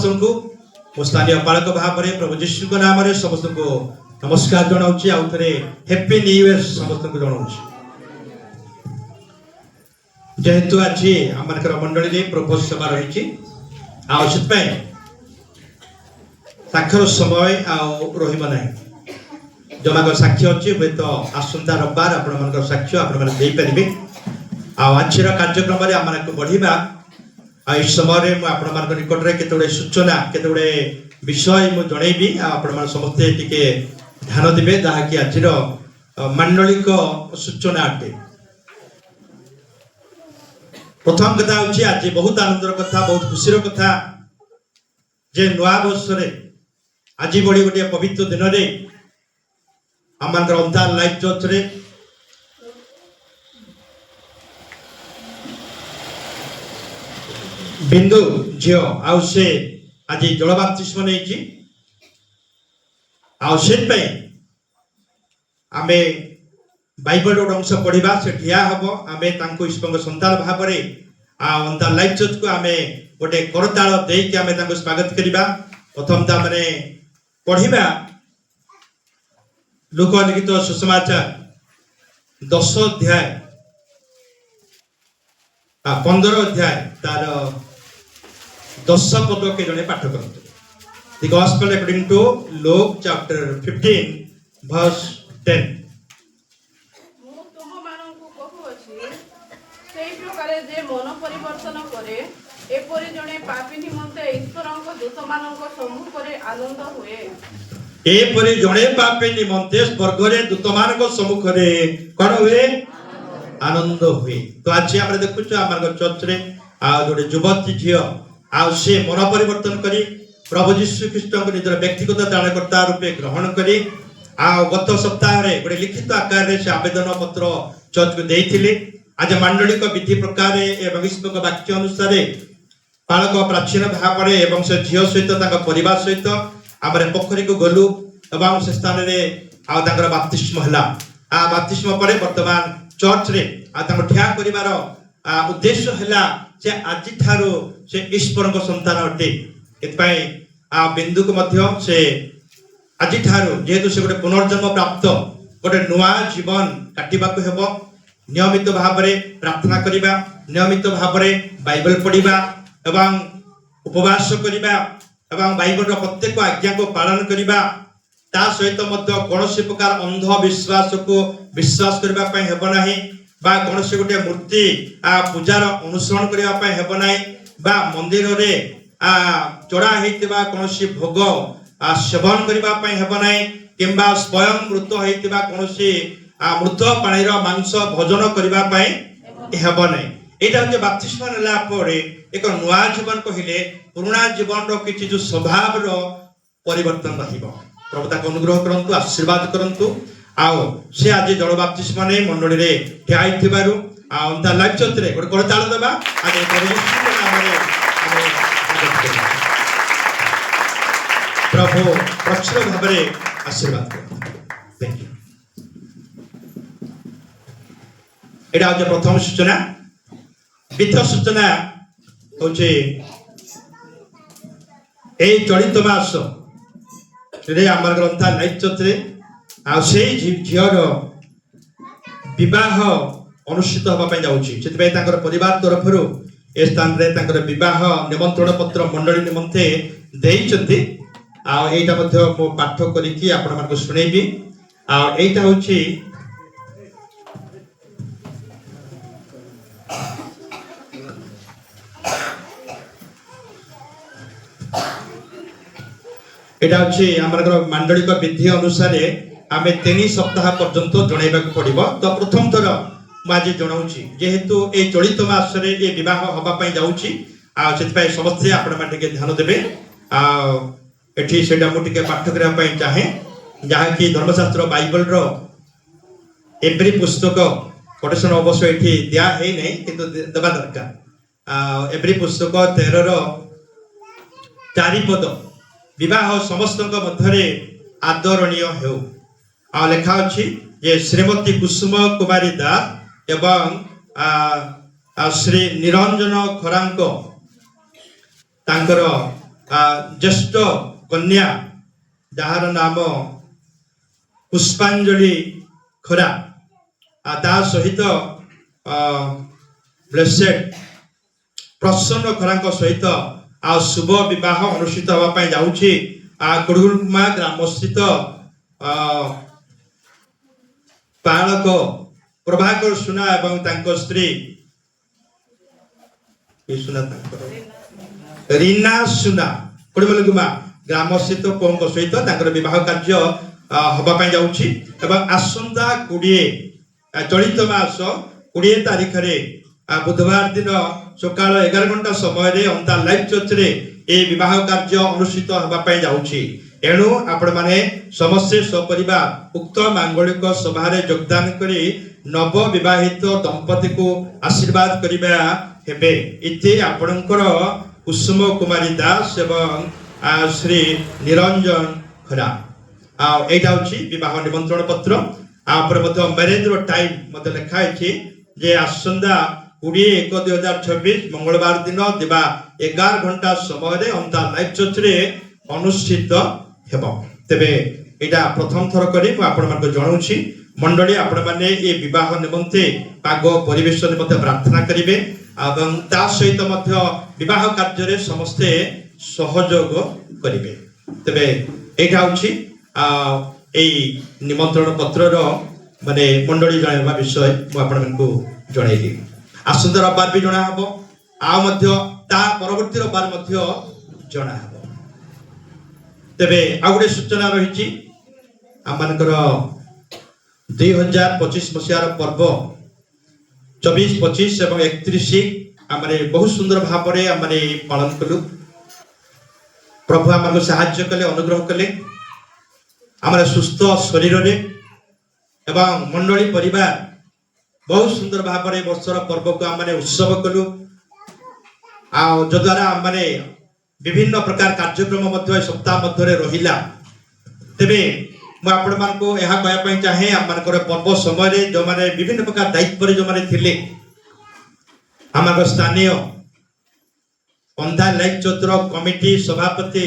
मो स्थानीय पालक भाव में प्रभु जीशु को नाम समस्त को नमस्कार जनाऊँ आउ थे हैप्पी न्यू ईयर समस्त को जनाऊँ जेहेतु आज आम मंडली प्रभु सभा रही साक्षर समय आना जमाक साक्षी अच्छी हे तो आसंता रविवार आपण साक्ष्य आपरे आज कार्यक्रम में आम बढ़ा इस समय मुझे निकट में केतोड़े सूचना केतोड़े विषय मुझे आपण समस्ते टिके ध्यान देवे जहाँकि आज मांडलिक सूचना अटे। प्रथम कथा हूँ आज बहुत आनंदर कथा बहुत खुशी कथा जे नुआ वर्ष आज बड़ी गोटे पवित्र दिन में आम अंधार लाइफ चर्च रे बिंदु झील आउ से आज जल बाप्तिस्म नहीं आमे बाइबल गोटे अंश पढ़ा से ठिया हम आम ईश्वर संतान भाव अंधार लाइफ चर्च को आम गोटे करताल देकी आम स्वागत करवा। प्रथम तो मैंने पढ़ा लोक लिखित सुसमाचार 10 अध्याय 15 अध्याय तार 10 पद के जने पाठ करते। The Gospel according to Luke chapter 15 verse 10। मु तुम माननकु कहूछि सेई प्रकारे जे मन परिवर्तन करे एपरि जने पापी निमंते ईश्वरक दूतमानक सम्मुख रे आनंद हुए। एपरि जने पापी निमंते स्वर्ग रे दूतमानक सम्मुख रे कोन हुए आनंद हुए। तो आज हम देखु आम चर्च रे जोटे युवती झील से मन परिवर्तन करी प्रभु जीशु ख्रीस्ट को निजर व्यक्तिगत दानकर्ता रूपे ग्रहण करी गत सप्ताह रे गोटे लिखित आकार रे से आवेदन पत्र चर्च को देइथिले। आज मांडलिक विधि प्रकार एवं ईश्वर वाक्य अनुसार पालक प्राचीन भाव में एवं से झील सहित परिवार सहित आम पोखरी को गलु एवं से स्थान में बाप्तिस्म है। बाप्तिस्म पर वर्तमान चर्च रे ठिया करिवार उद्देश्य है से आज ठारू से ईश्वर संतान अटे। एपाई बिंदु को मध्य से आज ठारू जेहेतु से गोटे पुनर्जन्म प्राप्त गोटे नुआ जीवन काटिबा को हेबो। नियमित भाव में प्रार्थना करिबा, नियमित भाव में बाइबल पढ़िबा एवं उपवास करिबा एवं बाइबल प्रत्येक आज्ञा को पालन करिबा। ता सहित मध्य कौनसी प्रकार अंधविश्वास को विश्वास करबा पय हेबो नाही बा कौनसी गोटे मूर्ति पूजार अनुसरण करबा पय हेबो नाही बा मंदिर रे चढ़ा हेतिबा कौनसी भोग सेवन करबा पय हेबो नाही किंबा स्वयं मृत हेतिबा कौनसी मृत पानीर मांस भोजन करबा पय हेबो नाही। एटा जे बाप्तिस्म नेला परे एक नुआ जीवन कहिले पुराना जीवन रो किछि जो स्वभाव रो परिवर्तन रहिबो। प्रभु ताको अनुग्रह करंतु आशीर्वाद करंतु। आओ से आज जल बाप्तिस्म ने मंडली रे ठियाई थिबारु अंधार लाइफ चर्च रे गोटे करताल देबा आज प्रभु प्रचुर भाव में आशीर्वाद करंतु। Thank you. एटा आज प्रथम सूचना। द्वितीय सूचना होचे ए चलित मास रे आमर ग्रंथा लाइफ चर्च रे से झीर विवाह अनुष्ठित होगा जाऊँगी से परिवार तरफ ए स्थान रे विवाह निमंत्रण पत्र मंडली निमंते देइचंती। आईटा मो पाठ करी आपण मानको सुनेबी। आईटा होची एटा होची हमर मांडलिक विधि अनुसार आम 3 सप्ताह पर्यंत जनइबा पड़ो। तो प्रथम थर मुझे जनाऊँगी जेहेतु ये चलित मास ये विवाह हाँपी जाऊँगी से समस्ते आपण ध्यान देवे। एठी सेटा मुझे पाठ करने चाहे जहाँकि धर्मशास्त्र बाइबल रो एवरी पुस्तक कोटेशन अवश्य ये दिया है नहीं किंतु देवा दरकार। एवरी पुस्तक 13 4 पद विवाह समस्त मध्य आदरणीय हो लेखा अच्छी जे श्रीमती कुसुम कुमारी दास एवं श्री निरंजन खरांक तांकर ज्येष्ठ कन्या जार नाम पुष्पांजलि खरा ता सहित ब्लेसेड प्रसन्न खरा सहित आ शुभ विवाह अनुष्ठित होगा जाऊँगी कुड़गुमा ग्राम स्थित पालक प्रभाकर सुना एवं तांको स्त्री सुना रीना सुना कुड़मलगुमा ग्राम स्थित पुओं सहित विवाह कार्य हवापाई जाऊँगी एवं आसंता 20 चलित मास 20 तारीख रे बुधवार दिन सकाल 11 घंटा समय अंता लाइव चर्च रे ए विवाह कार्य अनुष्ठित होगापाई जाऊँगी एणु आपण माने समस्ते सपरिवार उक्त मांगलिक सभा योगदान करी नव विवाहित दंपति को आशीर्वाद करिबा हेबे इति आपणकर कुसुम कुमारी दास एवं श्री निरंजन खरा एटा होची विवाह निमंत्रण पत्र आपर मध्य मैरेज रो टाइम मते लिखा है जे आसंदा 20/1/2026 मंगलवार दिन दिबा 11 घंटा समय अंता लाइव चर्च रे अनुष्ठित हेबो तेबे एटा प्रथम थर करी मु आपण मानको जणाउछि मंडली आपण माने ए विवाह निमंते पाग परिवेश निमंते प्रार्थना करिवे एवं ता सहित मध्य विवाह कार्य रे समस्ते सहयोग करिवे तेबे एटा होछि ए निमंत्रण पत्र रो माने मंडली जणाइबा विषय मु आपण मानको जणाइली आसंता रविवार भी जणा हबो आ मध्य ता परवर्ती रविवार मध्य जणा हबो तेबे आ गुटे सूचना रही आमनकर 2025 मसीहार पर्व 24-25 एवं 31 आमरे बहुत सुंदर भाव में आमरे पालन कलु प्रभु आमको साहाय्य कले अनुग्रह कले आमरे सुस्थ शरीर रे एवं मंडली परिवार बहुत सुंदर भाव में वर्षर पर्व को आमने उत्सव कलु आ जद्वारा आमने विभिन्न प्रकार कार्यक्रम मध्य सप्ताह मध्य रहिला तेबे मैं आपण मानको यह कहया पई चाहे आमनकर पर्व समय रे जो माने विभिन्न प्रकार दायित्व रे जो माने थिले आमर स्थानीय पंथा लाइव चौत्र कमिटी सभापति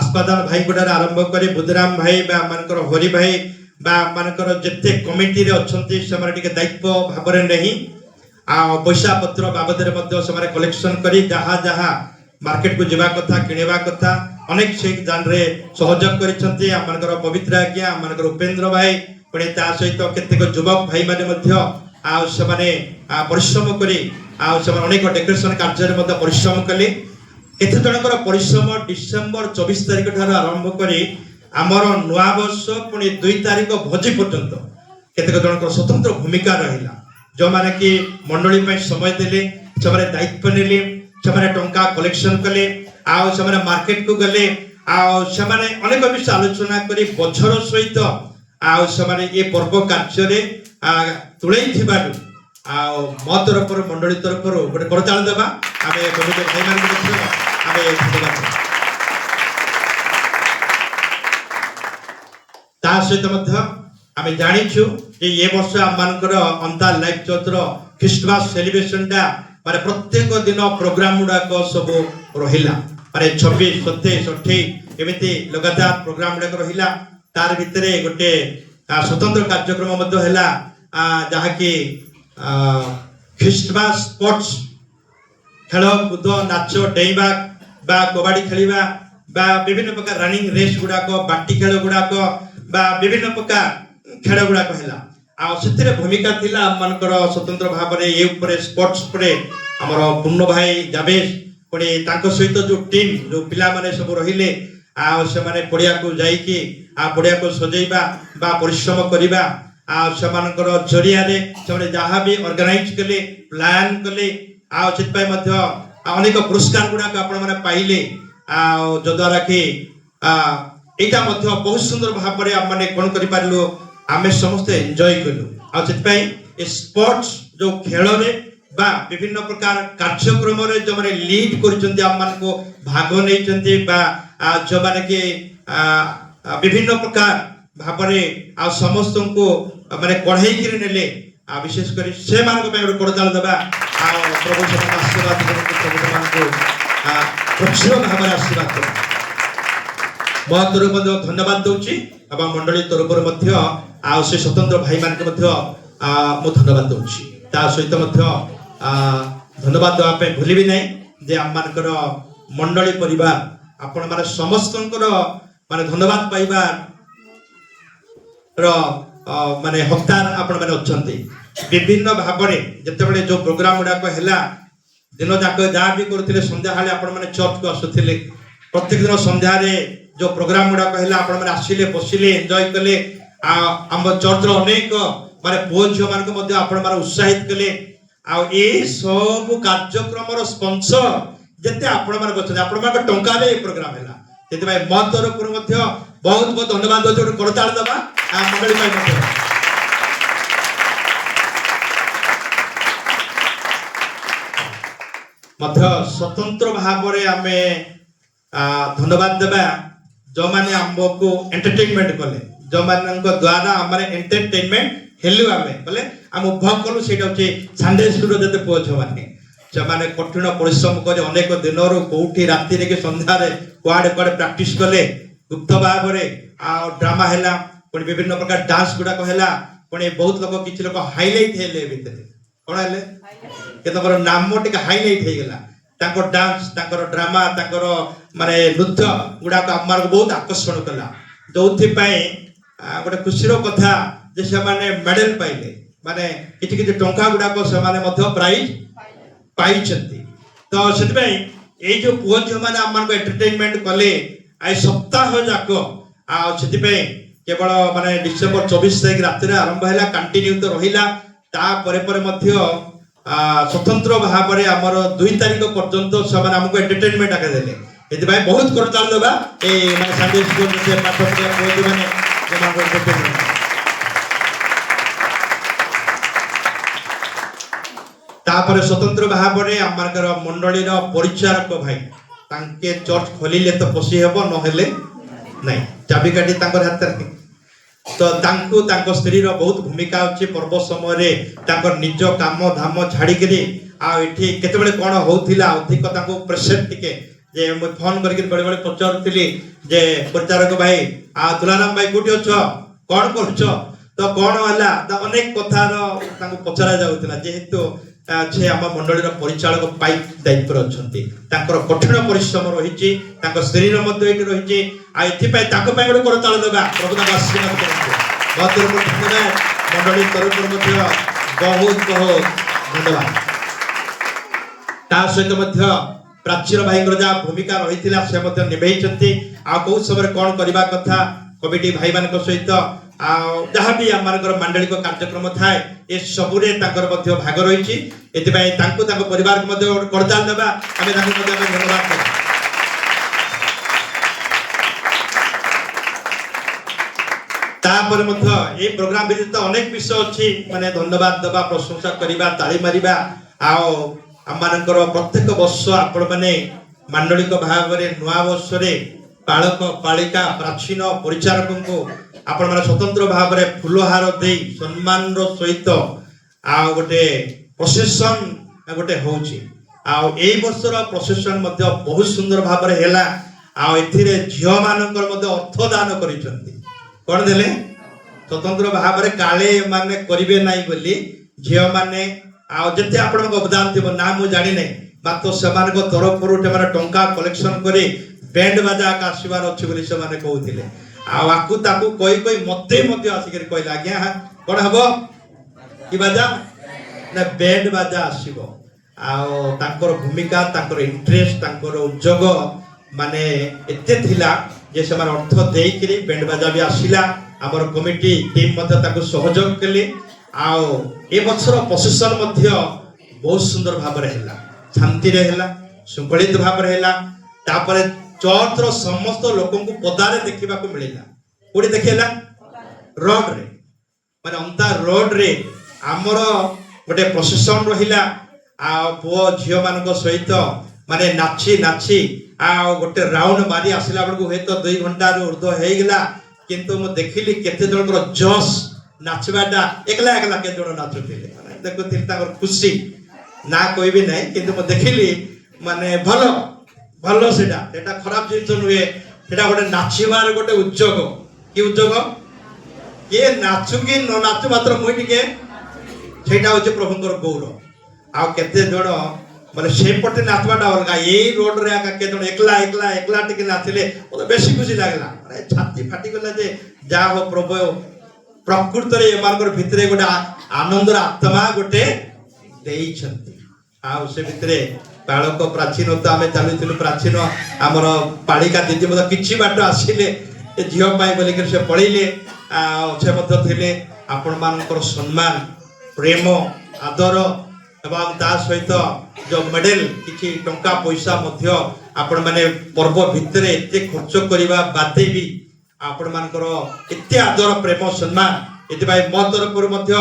आस्पादान भाई गुडार आरंभ करे बुद्धराम भाई बा आमनकर हरि भाई बा आमनकर जत्ते कमिटी रे अछंती से माने टिके दायित्व भाव रे नहीं आ पैसा पत्र बाबद रे मध्य से माने कलेक्शन करी जहा जहा मार्केट को जीवा कथा किनेबा कथा अनेक से जान रे सहयोग करिसंती आमनकर पवित्र आज्ञा आमनकर उपेंद्र भाई पुणे ता सहित केतेक युवक भाई माने मध्य आ से माने परिश्रम करी आ से माने अनेक डेकोरेशन कार्य रे मध्य परिश्रम कले केते जनकर परिश्रम डिसेंबर 24 तारिख ठार आरंभ करी आमर नुआ वर्ष पुणे 2 तारिख भोजी पर्यंत केतेक जनकर स्वतंत्र भूमिका रहिला जो माने कि मंडली पे समय देले से माने दायित्व नेले से टंका कलेक्शन कले आउ से मार्केट को गले आउ से अनेक विषय आलोचना करी बछर सहित आउ से ये पर्व कार्य रे तुले आउ मो तरफ मंडली तरफ गोटे करताल देवा आम भाई मान ता सहित आम जाचु ये वर्ष आम अंता लाइव चौथर ख्रीस्टमास सेलिब्रेशन टा माने प्रत्येक दिन प्रोग्राम गुड़ाक सब रहिला माने 26 27 28 एमिति लगातार प्रोग्राम गुड़ाक रहिला तार भितरे गोटे स्वतंत्र कार्यक्रम मध्य हैला जहा कि ख्रीस्टमास स्पोर्ट्स खेल कूद नाच डेइबा बा कबाड़ी खेलिबा बा विभिन्न प्रकार रनिंग रेस गुड़ाक बाटी खेल गुड़ाक बा विभिन्न प्रकार खेल गुड़ाक हैला आ सेतिरे भूमिका थिला आमनकर स्वतंत्र भाव रे ए ऊपर स्पोर्ट्स परे हमर पूर्ण भाई जाबेश पड़े तांको सहित जो टीम जो पिला माने सब रहिले आ से माने पड़िया को जाई कि आ पड़िया को सजेइबा बा परिश्रम करिबा आ समानकर जरिया रे से जहाँ भी ऑर्गेनाइज कले प्लान कले आ चितपाई मध्य अनेक पुरस्कार गुडा को आपण माने पाइले आ जद्वारा कि एटा मध्य बहुत सुंदर भाव रे हम माने कोन करि पारलो आमे समस्त एन्जॉय कलु आ चितपाई ए स्पोर्ट्स जो खेल रे बा विभिन्न प्रकार कार्यक्रम रे जो माने लीड करचंती हम मान को भाग नै चंती बा जो माने कि विभिन्न प्रकार भाव रे आ समस्त को माने पढ़ाई करी नेले विशेष कर से मान को पे कोडताल दबा आ प्रभु से आशीर्वाद करके प्रभु मान को प्रचुर भाव आशीर्वाद ମୋ ତରଫରୁ ଧନ୍ୟବାଦ ଦଉଛି ଏବଂ ମଣ୍ଡଳୀ ତରଫରୁ ମଧ୍ୟ ଆଉ ସେ ସ୍ୱତନ୍ତ୍ର ଭାଇମାନଙ୍କୁ ମଧ୍ୟ ମୁଁ ଧନ୍ୟବାଦ ଦଉଛି। ତା ସହିତ ମଧ୍ୟ ଧନ୍ୟବାଦ ଦେବା ପାଇଁ ଭୁଲିବି ନାହିଁ ଯେ ଆମମାନଙ୍କର ମଣ୍ଡଳୀ ପରିବାର ଆପଣମାନେ ସମସ୍ତଙ୍କର ମାନେ ଧନ୍ୟବାଦ ପାଇବାର ମାନେ ହକଦାର ଆପଣମାନେ ଅଛନ୍ତି। ବିଭିନ୍ନ ଭାବରେ ଯେତେବେଳେ ଯୋଉ ପ୍ରୋଗ୍ରାମ ଗୁଡାକ ହେଲା ଦିନ ଯାକ ଯାହା ବି କରୁଥିଲେ ସନ୍ଧ୍ୟାବେଳେ ଆପଣମାନେ ଚର୍ଚ୍ଚକୁ ଆସୁଥିଲେ। ପ୍ରତ୍ୟେକ ଦିନ ସନ୍ଧ୍ୟାରେ ଯୋଉ ପ୍ରୋଗ୍ରାମ ଗୁଡାକ ହେଲା ଆପଣମାନେ ଆସିଲେ ବସିଲେ ଏନ୍ଜୟ କଲେ। ଆମ ଚର୍ଚ୍ଚର ଅନେକ ମାନେ ପୁଅ ଝିଅ ମାନଙ୍କୁ ମଧ୍ୟ ଆପଣମାନେ ଉତ୍ସାହିତ କଲେ। ଆଉ ଏ ସବୁ କାର୍ଯ୍ୟକ୍ରମର ସ୍ପନ୍ସର ଯେତେ ଆପଣମାନେ ଅଛନ୍ତି ଆପଣମାନଙ୍କ ଟଙ୍କାରେ ଏ ପ୍ରୋଗ୍ରାମ ହେଲା। ସେଥିପାଇଁ ମୋ ତରଫରୁ ମଧ୍ୟ ବହୁତ ବହୁତ ଧନ୍ୟବାଦ ଦଉଛି। ଗୋଟେ କରତାଳି ଦେବା ମଣ୍ଡଳୀ ପାଇଁ ମଧ୍ୟ ସ୍ୱତନ୍ତ୍ର ଭାବରେ ଆମେ ଧନ୍ୟବାଦ ଦେବା ଯେଉଁମାନେ ଆମକୁ ଏଣ୍ଟରଟେନମେଣ୍ଟ କଲେ, ଯେଉଁମାନଙ୍କ ଦ୍ୱାରା ଆମର ଏଣ୍ଟରଟେନମେଣ୍ଟ ହେଲୁ ଆମେ ବୋଲେ ଆମେ ଉପଭୋଗ କଲୁ। ସେଇଟା ହଉଛି ସଣ୍ଡେ ସ୍କୁଲର ଯେତେ ପୁଅ ଝିଅମାନେ ସେମାନେ କଠିନ ପରିଶ୍ରମ କରି ଅନେକ ଦିନରୁ କୋଉଠି ରାତିରେ କି ସନ୍ଧ୍ୟାରେ କୁଆଡେ ପ୍ରାକ୍ଟିସ କଲେ ଗୁପ୍ତ ଭାବରେ। ଆଉ ଡ୍ରାମା ହେଲା, ପୁଣି ବିଭିନ୍ନ ପ୍ରକାର ଡାନ୍ସ ଗୁଡାକ ହେଲା, ପୁଣି ବହୁତ ଲୋକ କିଛି ଲୋକ ହାଇଲାଇଟ ହେଲେ ଭିତରେ କଣ ହେଲେ କେତେଙ୍କର ନାମ ଟିକେ ହାଇଲାଇଟ ହେଇଗଲା। ତାଙ୍କ ଡାନ୍ସ, ତାଙ୍କର ଡ୍ରାମା, ତାଙ୍କର ମାନେ ନୃତ୍ୟ ଗୁଡାକ ଆମମାନଙ୍କୁ ବହୁତ ଆକର୍ଷଣ କଲା। ଯୋଉଥିପାଇଁ ଗୋଟେ ଖୁସିର କଥା ଯେ ସେମାନେ ମେଡେଲ ପାଇଲେ, ମାନେ କିଛି କିଛି ଟଙ୍କା ଗୁଡାକ ସେମାନେ ମଧ୍ୟ ପ୍ରାଇଜ ପାଇଛନ୍ତି। ତ ସେଥିପାଇଁ ଏଇ ଯୋଉ ପୁଅ ଝିଅ ମାନେ ଆମମାନଙ୍କୁ ଏଣ୍ଟରଟେନମେଣ୍ଟ କଲେ ଏ ସପ୍ତାହ ଯାକ। ଆଉ ସେଥିପାଇଁ କେବଳ ମାନେ ଡିସେମ୍ବର 24 ତାରିଖ ରାତିରେ ଆରମ୍ଭ ହେଲା, କଣ୍ଟିନ୍ୟୁ ତ ରହିଲା। ତାପରେ ପରେ ମଧ୍ୟ ସ୍ୱତନ୍ତ୍ର ଭାବରେ ଆମର 2 ତାରିଖ ପର୍ଯ୍ୟନ୍ତ ସେମାନେ ଆମକୁ ଏଣ୍ଟରଟେନମେଣ୍ଟ ଆକା ଦେଲେ। ସେଥିପାଇଁ ବହୁତ କରତାଳି ଦେବା ଏଇ ମାନେ ସଣ୍ଡେ ସ୍କୁଲ ଯେ ପାଠ ପଢିବା ପୁଅ ଝିଅ ମାନେ ସେମାନଙ୍କୁ ଏଣ୍ଟରଟେନମେଣ୍ଟ। ତାପରେ ସ୍ୱତନ୍ତ୍ର ଭାବରେ ଆମମାନଙ୍କର ମଣ୍ଡଳୀର ପରିଚାରକ ଭାଇ ତାଙ୍କେ ଚର୍ଚ୍ଚ ଖୋଲିଲେ ତ ପଶି ହେବ, ନହେଲେ ନାଇଁ, ଚାବିକାଠି ତାଙ୍କର ହାତରେ। ତ ତାଙ୍କୁ ତାଙ୍କ ସ୍ତ୍ରୀର ବହୁତ ଭୂମିକା ଅଛି। ପର୍ବ ସମୟରେ ତାଙ୍କର ନିଜ କାମ ଧାମ ଛାଡିକିରି ଆଉ ଏଠି କେତେବେଳେ କଣ ହଉଥିଲା ଅଧିକ ତାଙ୍କୁ ପ୍ରେସର ଟିକେ ଯେ ମୁଁ ଫୋନ କରିକି ବେଳେ ପଚାରୁଥିଲି ଯେ ପରିଚାରକ ଭାଇ ଆଉ ତୁଲାରାମ ଭାଇ କୋଉଠି ଅଛ, କଣ କରୁଛ, ତ କଣ ହେଲା, ଅନେକ କଥାର ତାଙ୍କୁ ପଚରା ଯାଉଥିଲା। ଯେହେତୁ ସେ ଆମ ମଣ୍ଡଳୀର ପରିଚାଳକ ପାଇକ ଦାୟିତ୍ୱରେ ଅଛନ୍ତି, ତାଙ୍କର କଠିନ ପରିଶ୍ରମ ରହିଛି, ତାଙ୍କ ସ୍ତ୍ରୀର ମଧ୍ୟ ଏଠି ରହିଛି। ଆଉ ଏଥିପାଇଁ ତାଙ୍କ ପାଇଁ ଗୋଟେ କରତାଳି ଦେବା, ପ୍ରଭୁ ତାଙ୍କ ଆଶୀର୍ବାଦ କରନ୍ତୁ। ମୋ ତରଫରୁ ଧନ୍ୟବାଦ, ମଣ୍ଡଳୀ ତରଫରୁ ମଧ୍ୟ ବହୁତ ବହୁତ ଧନ୍ୟବାଦ। ତା ସହିତ ମଧ୍ୟ ପ୍ରାଚୀର ଭାଇଙ୍କର ଯାହା ଭୂମିକା ରହିଥିଲା ସେ ମଧ୍ୟ ନିଭେଇଛନ୍ତି। ଆଉ କୋଉ ସମୟରେ କଣ କରିବା କଥା କମିଟି ଭାଇମାନଙ୍କ ସହିତ ଆଉ ଯାହାବି ଆମମାନଙ୍କର ମାଣ୍ଡଳିକ କାର୍ଯ୍ୟକ୍ରମ ଥାଏ ଏ ସବୁରେ ତାଙ୍କର ମଧ୍ୟ ଭାଗ ରହିଛି। ଏଥିପାଇଁ ତାଙ୍କୁ ତାଙ୍କ ପରିବାରକୁ ମଧ୍ୟ କରତାଳି ଦେବା, ଆମେ ତାଙ୍କୁ ମଧ୍ୟ ଧନ୍ୟବାଦ ଦେବା। ତାପରେ ମଧ୍ୟ এই ପ୍ରୋଗ୍ରାମ ବ୍ୟତୀତ ଅନେକ ବିଷୟ ଅଛି, ମାନେ ଧନ୍ୟବାଦ ଦେବା, ପ୍ରଶଂସା କରିବା, ତାଳି ମାରିବା। ଆଉ ଆମମାନଙ୍କର ପ୍ରତ୍ୟେକ ବର୍ଷ ଆପଣମାନେ ମାଣ୍ଡଳିକ ଭାବରେ ନୂଆ ବର୍ଷରେ ପାଳକ ପାଳିକା ପ୍ରାଚୀନ ପରିଚାରକଙ୍କୁ ଆପଣମାନେ ସ୍ୱତନ୍ତ୍ର ଭାବରେ ଫୁଲହାର ଦେଇ ସମ୍ମାନର ସହିତ ଆଉ ଗୋଟେ ପ୍ରସେସନ ଗୋଟେ ହଉଛି। ଆଉ ଏଇ ବର୍ଷର ପ୍ରସେସନ ମଧ୍ୟ ବହୁତ ସୁନ୍ଦର ଭାବରେ ହେଲା। ଆଉ ଏଥିରେ ଝିଅ ମାନଙ୍କର ମଧ୍ୟ ଅର୍ଥ ଦାନ କରିଛନ୍ତି। କଣ ଦେଲେ? ସ୍ୱତନ୍ତ୍ର ଭାବରେ କାଳେ ମାନେ କରିବେ ନାହିଁ ବୋଲି ଝିଅ ମାନେ ଆଉ ଯେତେ ଆପଣଙ୍କ ଅବଦାନ ଥିବ ନା ମୁଁ ଜାଣିନାହିଁ, ମାତ୍ର ସେମାନଙ୍କ ତରଫରୁ ସେମାନେ ଟଙ୍କା କଲେକ୍ସନ କରି ବ୍ୟାଣ୍ଡ ବାଜା ଆସିବାର ଅଛି ବୋଲି ସେମାନେ କହୁଥିଲେ। ଆଉ ଆକୁ ତାକୁ କହି ମତେ ମଧ୍ୟ ଆସିକରି କହିଲେ, ଆଜ୍ଞା କଣ ହବ କି ବାଜା ନା ବ୍ୟାଣ୍ଡ ବାଜା ଆସିବ। ଆଉ ତାଙ୍କର ଭୂମିକା, ତାଙ୍କର ଇଣ୍ଟରେଷ୍ଟ, ତାଙ୍କର ଉଦ୍ଯୋଗ ମାନେ ଏତେ ଥିଲା ଯେ ସେମାନେ ଅର୍ଥ ଦେଇକିରି ବ୍ୟାଣ୍ଡ ବାଜା ବି ଆସିଲା। ଆମର କମିଟି ଟିମ୍ ମଧ୍ୟ ତାକୁ ସହଯୋଗ କଲେ। ଆଉ ଏ ବର୍ଷର ପ୍ରସେସନ ମଧ୍ୟ ବହୁତ ସୁନ୍ଦର ଭାବରେ ହେଲା, ଶାନ୍ତିରେ ହେଲା, ଶୃଙ୍ଖଳିତ ଭାବରେ ହେଲା। ତାପରେ ଚର୍ଚ୍ଚର ସମସ୍ତ ଲୋକଙ୍କୁ ପଦାରେ ଦେଖିବାକୁ ମିଳିଲା। କୋଉଠି ଦେଖେଇଲା? ରୋଡରେ, ମାନେ ଅନ୍ତା ରୋଡରେ ଆମର ଗୋଟେ ପ୍ରସେସନ ରହିଲା। ଆଉ ପୁଅ ଝିଅ ମାନଙ୍କ ସହିତ ମାନେ ନାଚି ଆଉ ଗୋଟେ ରାଉଣ୍ଡ ମାରି ଆସିଲା ବେଳକୁ ହୁଏତ 2 ଘଣ୍ଟାରୁ ଉର୍ଦ୍ଧ୍ୱ ହେଇଗଲା। କିନ୍ତୁ ମୁଁ ଦେଖିଲି କେତେ ଜଣଙ୍କର ଜୋଶ ନାଚିବାଟା, ଏକଲା କେତେ ଜଣ ନାଚୁଥିଲେ, ମାନେ ଦେଖୁଥିଲି ତାଙ୍କର ଖୁସି ନା କହିବି ନାହିଁ। କିନ୍ତୁ ମୁଁ ଦେଖିଲି ମାନେ ଭଲ ସେଟା ଖରାପ ଜିନିଷ ନୁହେଁ সেটা গোটে নাচিবার গোটে উদ্যোগ কি উদ্যোগ কিଏ ନାଚୁ କି ନ ନାଚୁ ମାତ୍ର ମୁଇଁ ଟିକେ ସେଇଟା ହଉଛି ପ୍ରଭୁଙ୍କର ଗୌରବ ଆଉ କେତେ ଜଣ ମାନେ ସେପଟେ ନାଚବାଟା ଅଲଗା ଏଇ ରୋଡରେ ଆକା କେତେ ଜଣ ଏକଲା ଏକଲା ଏକଲା ଟିକେ ନାଚିଲେ ମତେ ବେଶୀ ଖୁସି ଲାଗିଲା ମାନେ ଛାତି ଫାଟିଗଲା ଯେ ଯାହା ହଉ ପ୍ରଭୁ ପ୍ରକୃତରେ ଏମାନଙ୍କର ଭିତରେ ଗୋଟେ ଆନନ୍ଦର ଆତ୍ମା ଗୋଟେ ଦେଇଛନ୍ତି ଆଉ ସେ ଭିତରେ ବାଳକ ପ୍ରାଚୀନ ତ ଆମେ ଚାଲୁଥିଲୁ ପ୍ରାଚୀନ ଆମର ପାଳିକା ଦିଦି ମଧ୍ୟ କିଛି ବାଟ ଆସିଲେ ଝିଅ ପାଇଁ ବୋଲିକରି ସେ ପଳେଇଲେ ଆଉ ସେ ମଧ୍ୟ ଥିଲେ ଆପଣମାନଙ୍କର ସମ୍ମାନ ପ୍ରେମ ଆଦର ଏବଂ ତା ସହିତ ଯୋଉ ମେଡେଲ କିଛି ଟଙ୍କା ପଇସା ମଧ୍ୟ ଆପଣମାନେ ପର୍ବ ଭିତରେ ଏତେ ଖର୍ଚ୍ଚ କରିବା ବାଦେ ବି ଆପଣମାନଙ୍କର ଏତେ ଆଦର ପ୍ରେମ ସମ୍ମାନ ଏଥିପାଇଁ ମୋ ତରଫରୁ ମଧ୍ୟ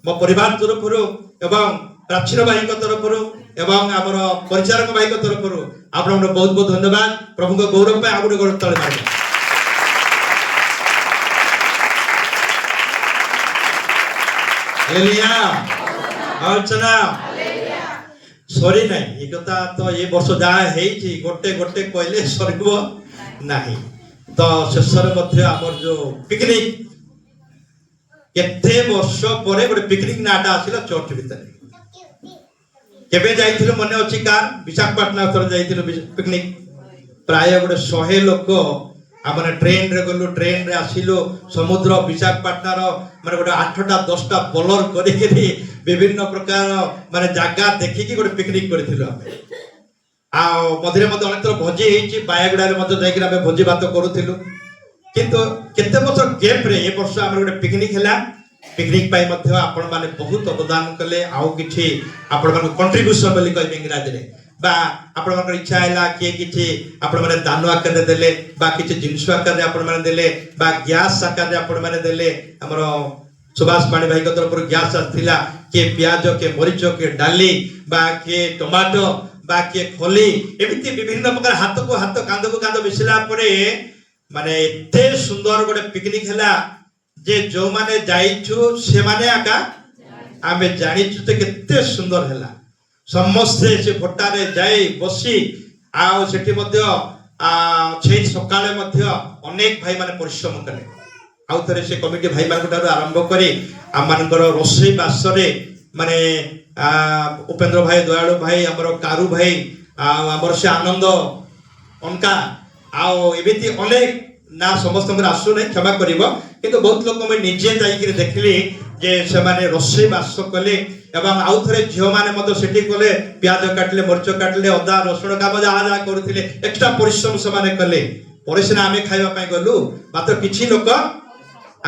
ମୋ ପରିବାର ତରଫରୁ ଏବଂ ପ୍ରାଚୀନ ଭାଇଙ୍କ ତରଫରୁ ଏବଂ ଆମର ପରିଚାରକ ଭାଇଙ୍କ ତରଫରୁ ଆପଣଙ୍କର ବହୁତ ବହୁତ ଧନ୍ୟବାଦ ପ୍ରଭୁଙ୍କ ଗୌରବ ପାଇଁ ଆଉ ଗୋଟେ ଗୌରବ ତଳେ ମାରିବେ ହାଲେଲୁୟା ଆଲୋଚନା ସରି ନାହିଁ ଏ କଥା ତ ଏ ବର୍ଷ ଯାହା ହେଇଛି ଗୋଟେ ଗୋଟେ କହିଲେ ସରିବ ନାହିଁ ତ ଶେଷରେ ମଧ୍ୟ ଆମର ଯୋଉ ପିକନିକ କେତେ ବର୍ଷ ପରେ ଗୋଟେ ପିକନିକ ନାଁଟା ଆସିଲା ଚର୍ଚ୍ଚ ଭିତରେ କେବେ ଯାଇଥିଲୁ ମନେ ଅଛି କାର ବିଶାଖାପାଟଣା ଥରେ ଯାଇଥିଲୁ ପିକନିକ ପ୍ରାୟ ଗୋଟେ 100 ଲୋକ ଆମେ ଟ୍ରେନରେ ଗଲୁ ଟ୍ରେନରେ ଆସିଲୁ ସମୁଦ୍ର ବିଶାଖାପାଟଣାର ମାନେ ଗୋଟେ 8ଟା 10ଟା ବୋଲର କରିକିରି ବିଭିନ୍ନ ପ୍ରକାର ମାନେ ଜାଗା ଦେଖିକି ଗୋଟେ ପିକନିକ କରିଥିଲୁ ଆମେ ଆଉ ମଝିରେ ମଧ୍ୟ ଅନେକ ଥର ଭୋଜି ହେଇଛି ବାୟାଗୁଡାରେ ମଧ୍ୟ ଯାଇକି ଆମେ ଭୋଜି ଭାତ କରୁଥିଲୁ କିନ୍ତୁ କେତେ ବର୍ଷ ଗ୍ୟାପରେ ଏ ବର୍ଷ ଆମର ଗୋଟେ ପିକନିକ ହେଲା ପିକନିକ ପାଇଁ ମଧ୍ୟ ଆପଣମାନେ ବହୁତ ଅବଦାନ କଲେ ଆଉ କିଛି ଆପଣମାନଙ୍କୁ କଣ୍ଟ୍ରିବ୍ୟୁସନ ବୋଲି କହିବେ ଇଂରାଜୀରେ বা ଆପଣଙ୍କର ଇଚ୍ଛା ହେଲା କିଏ କିଛି ଆପଣମାନେ ଦାନ ଆକାରରେ ଦେଲେ ବା କିଛି ଜିନିଷ ଆକାରରେ ଆପଣମାନେ ଦେଲେ ବା ଗ୍ୟାସ୍ ଆକାରରେ ଆପଣମାନେ ଦେଲେ ଆମର ସୁଭାଷ ପାଣି ଭାଇଙ୍କ ତରଫରୁ ଗ୍ୟାସ୍ ଆସିଥିଲା କିଏ ପିଆଜ କିଏ ମରିଚ କିଏ ଡାଲି ବା କିଏ ଟମାଟୋ ବା କିଏ ଖଲି ଏମିତି ବିଭିନ୍ନ ପ୍ରକାର ହାତକୁ ହାତ କାନ୍ଧକୁ କାନ୍ଧ ମିଶିଲା ପରେ ମାନେ ଏତେ ସୁନ୍ଦର ଗୋଟେ ପିକନିକ ହେଲା ଯେ ଯୋଉମାନେ ଯାଇଛୁ ସେମାନେ ଆକା ଆମେ ଜାଣିଛୁ ଯେ କେତେ ସୁନ୍ଦର ହେଲା ସମସ୍ତେ ସେ ଭୋଟାରେ ଯାଇ ବସି ଆଉ ସେଠି ମଧ୍ୟ ସେଇ ସକାଳେ ମଧ୍ୟ ଅନେକ ଭାଇ ମାନେ ପରିଶ୍ରମ କଲେ ଆଉ ଥରେ ସେ କମିଟି ଭାଇ ମାନଙ୍କ ଠାରୁ ଆରମ୍ଭ କରି ଆମମାନଙ୍କର ରୋଷେଇ ବାସରେ ମାନେ ଉପେନ୍ଦ୍ର ଭାଇ ଦୟାଳୁ ଭାଇ ଆମର କାରୁ ଭାଇ ଆଉ ଆମର ସେ ଆନନ୍ଦ ଅନକା ଆଉ ଏମିତି ଅନେକ ନା ସମସ୍ତଙ୍କର ଆସୁନାହିଁ କ୍ଷମା କରିବ କିନ୍ତୁ ବହୁତ ଲୋକ ମୁଁ ନିଜେ ଯାଇକିରି ଦେଖିଲି ଯେ ସେମାନେ ରୋଷେଇ ବାସ କଲେ ଏବଂ ଆଉ ଥରେ ଝିଅମାନେ ମଧ୍ୟ ସେଠି ଗଲେ ପିଆଜ କାଟିଲେ ମରିଚ କାଟିଲେ ଅଦା ରସୁଣ କାମ ଯାହା ଯାହା କରୁଥିଲେ ଏକ୍ସଟ୍ରା ପରିଶ୍ରମ ସେମାନେ କଲେ ପରେ ସିନା ଆମେ ଖାଇବା ପାଇଁ ଗଲୁ ମାତ୍ର କିଛି ଲୋକ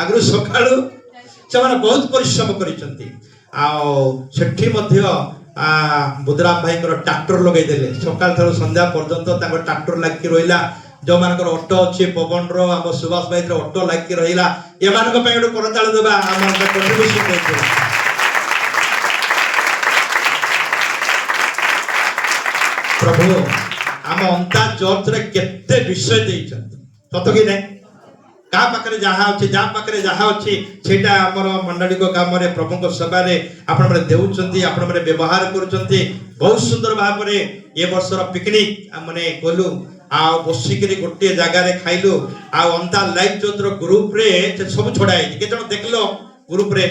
ଆଗରୁ ସକାଳୁ ସେମାନେ ବହୁତ ପରିଶ୍ରମ କରିଛନ୍ତି ଆଉ ସେଠି ମଧ୍ୟ ବୁଧରାମ ଭାଇଙ୍କର ଟ୍ରାକ୍ଟର ଲଗେଇଦେଲେ ସକାଳ ଠାରୁ ସନ୍ଧ୍ୟା ପର୍ଯ୍ୟନ୍ତ ତାଙ୍କ ଟ୍ରାକ୍ଟର ଲାଗିକି ରହିଲା ଯୋଉମାନଙ୍କର ଅଟୋ ଅଛି ପବନର ଆମ ସୁଭାଷ ଭାଇର ଅଟୋ ଲାଗିକି ରହିଲା ଏମାନଙ୍କ ପାଇଁ ଗୋଟେ କରତାଳ ଦେବା ଆମର କଣ୍ଟ୍ରିବ୍ୟୁସନ ଦେଇଥିଲା ପ୍ରଭୁ ଆମ ଅନ୍ତା ଚର୍ଚ୍ଚରେ କେତେ ବିଷୟ ଦେଇଛନ୍ତି ସତ କି ନାହିଁ କାହା ପାଖରେ ଯାହା ଅଛି ଯାହା ପାଖରେ ଯାହା ଅଛି ସେଇଟା ଆମର ମଣ୍ଡଳୀଙ୍କ କାମରେ ପ୍ରଭୁଙ୍କ ସେବାରେ ଆପଣମାନେ ଦେଉଛନ୍ତି ଆପଣମାନେ ବ୍ୟବହାର କରୁଛନ୍ତି ବହୁତ ସୁନ୍ଦର ଭାବରେ ଏ ବର୍ଷର ପିକନିକ ଆମେ ଗଲୁ ଆଉ ବସିକିରି ଗୋଟିଏ ଜାଗାରେ ଖାଇଲୁ ଆଉ ଅନ୍ତା ଲାଇଭ ଚର୍ଚ୍ଚର ଗ୍ରୁପରେ ସବୁ ଛଡା ହେଇଛି କେତେ ଜଣ ଦେଖିଲ ଗ୍ରୁପରେ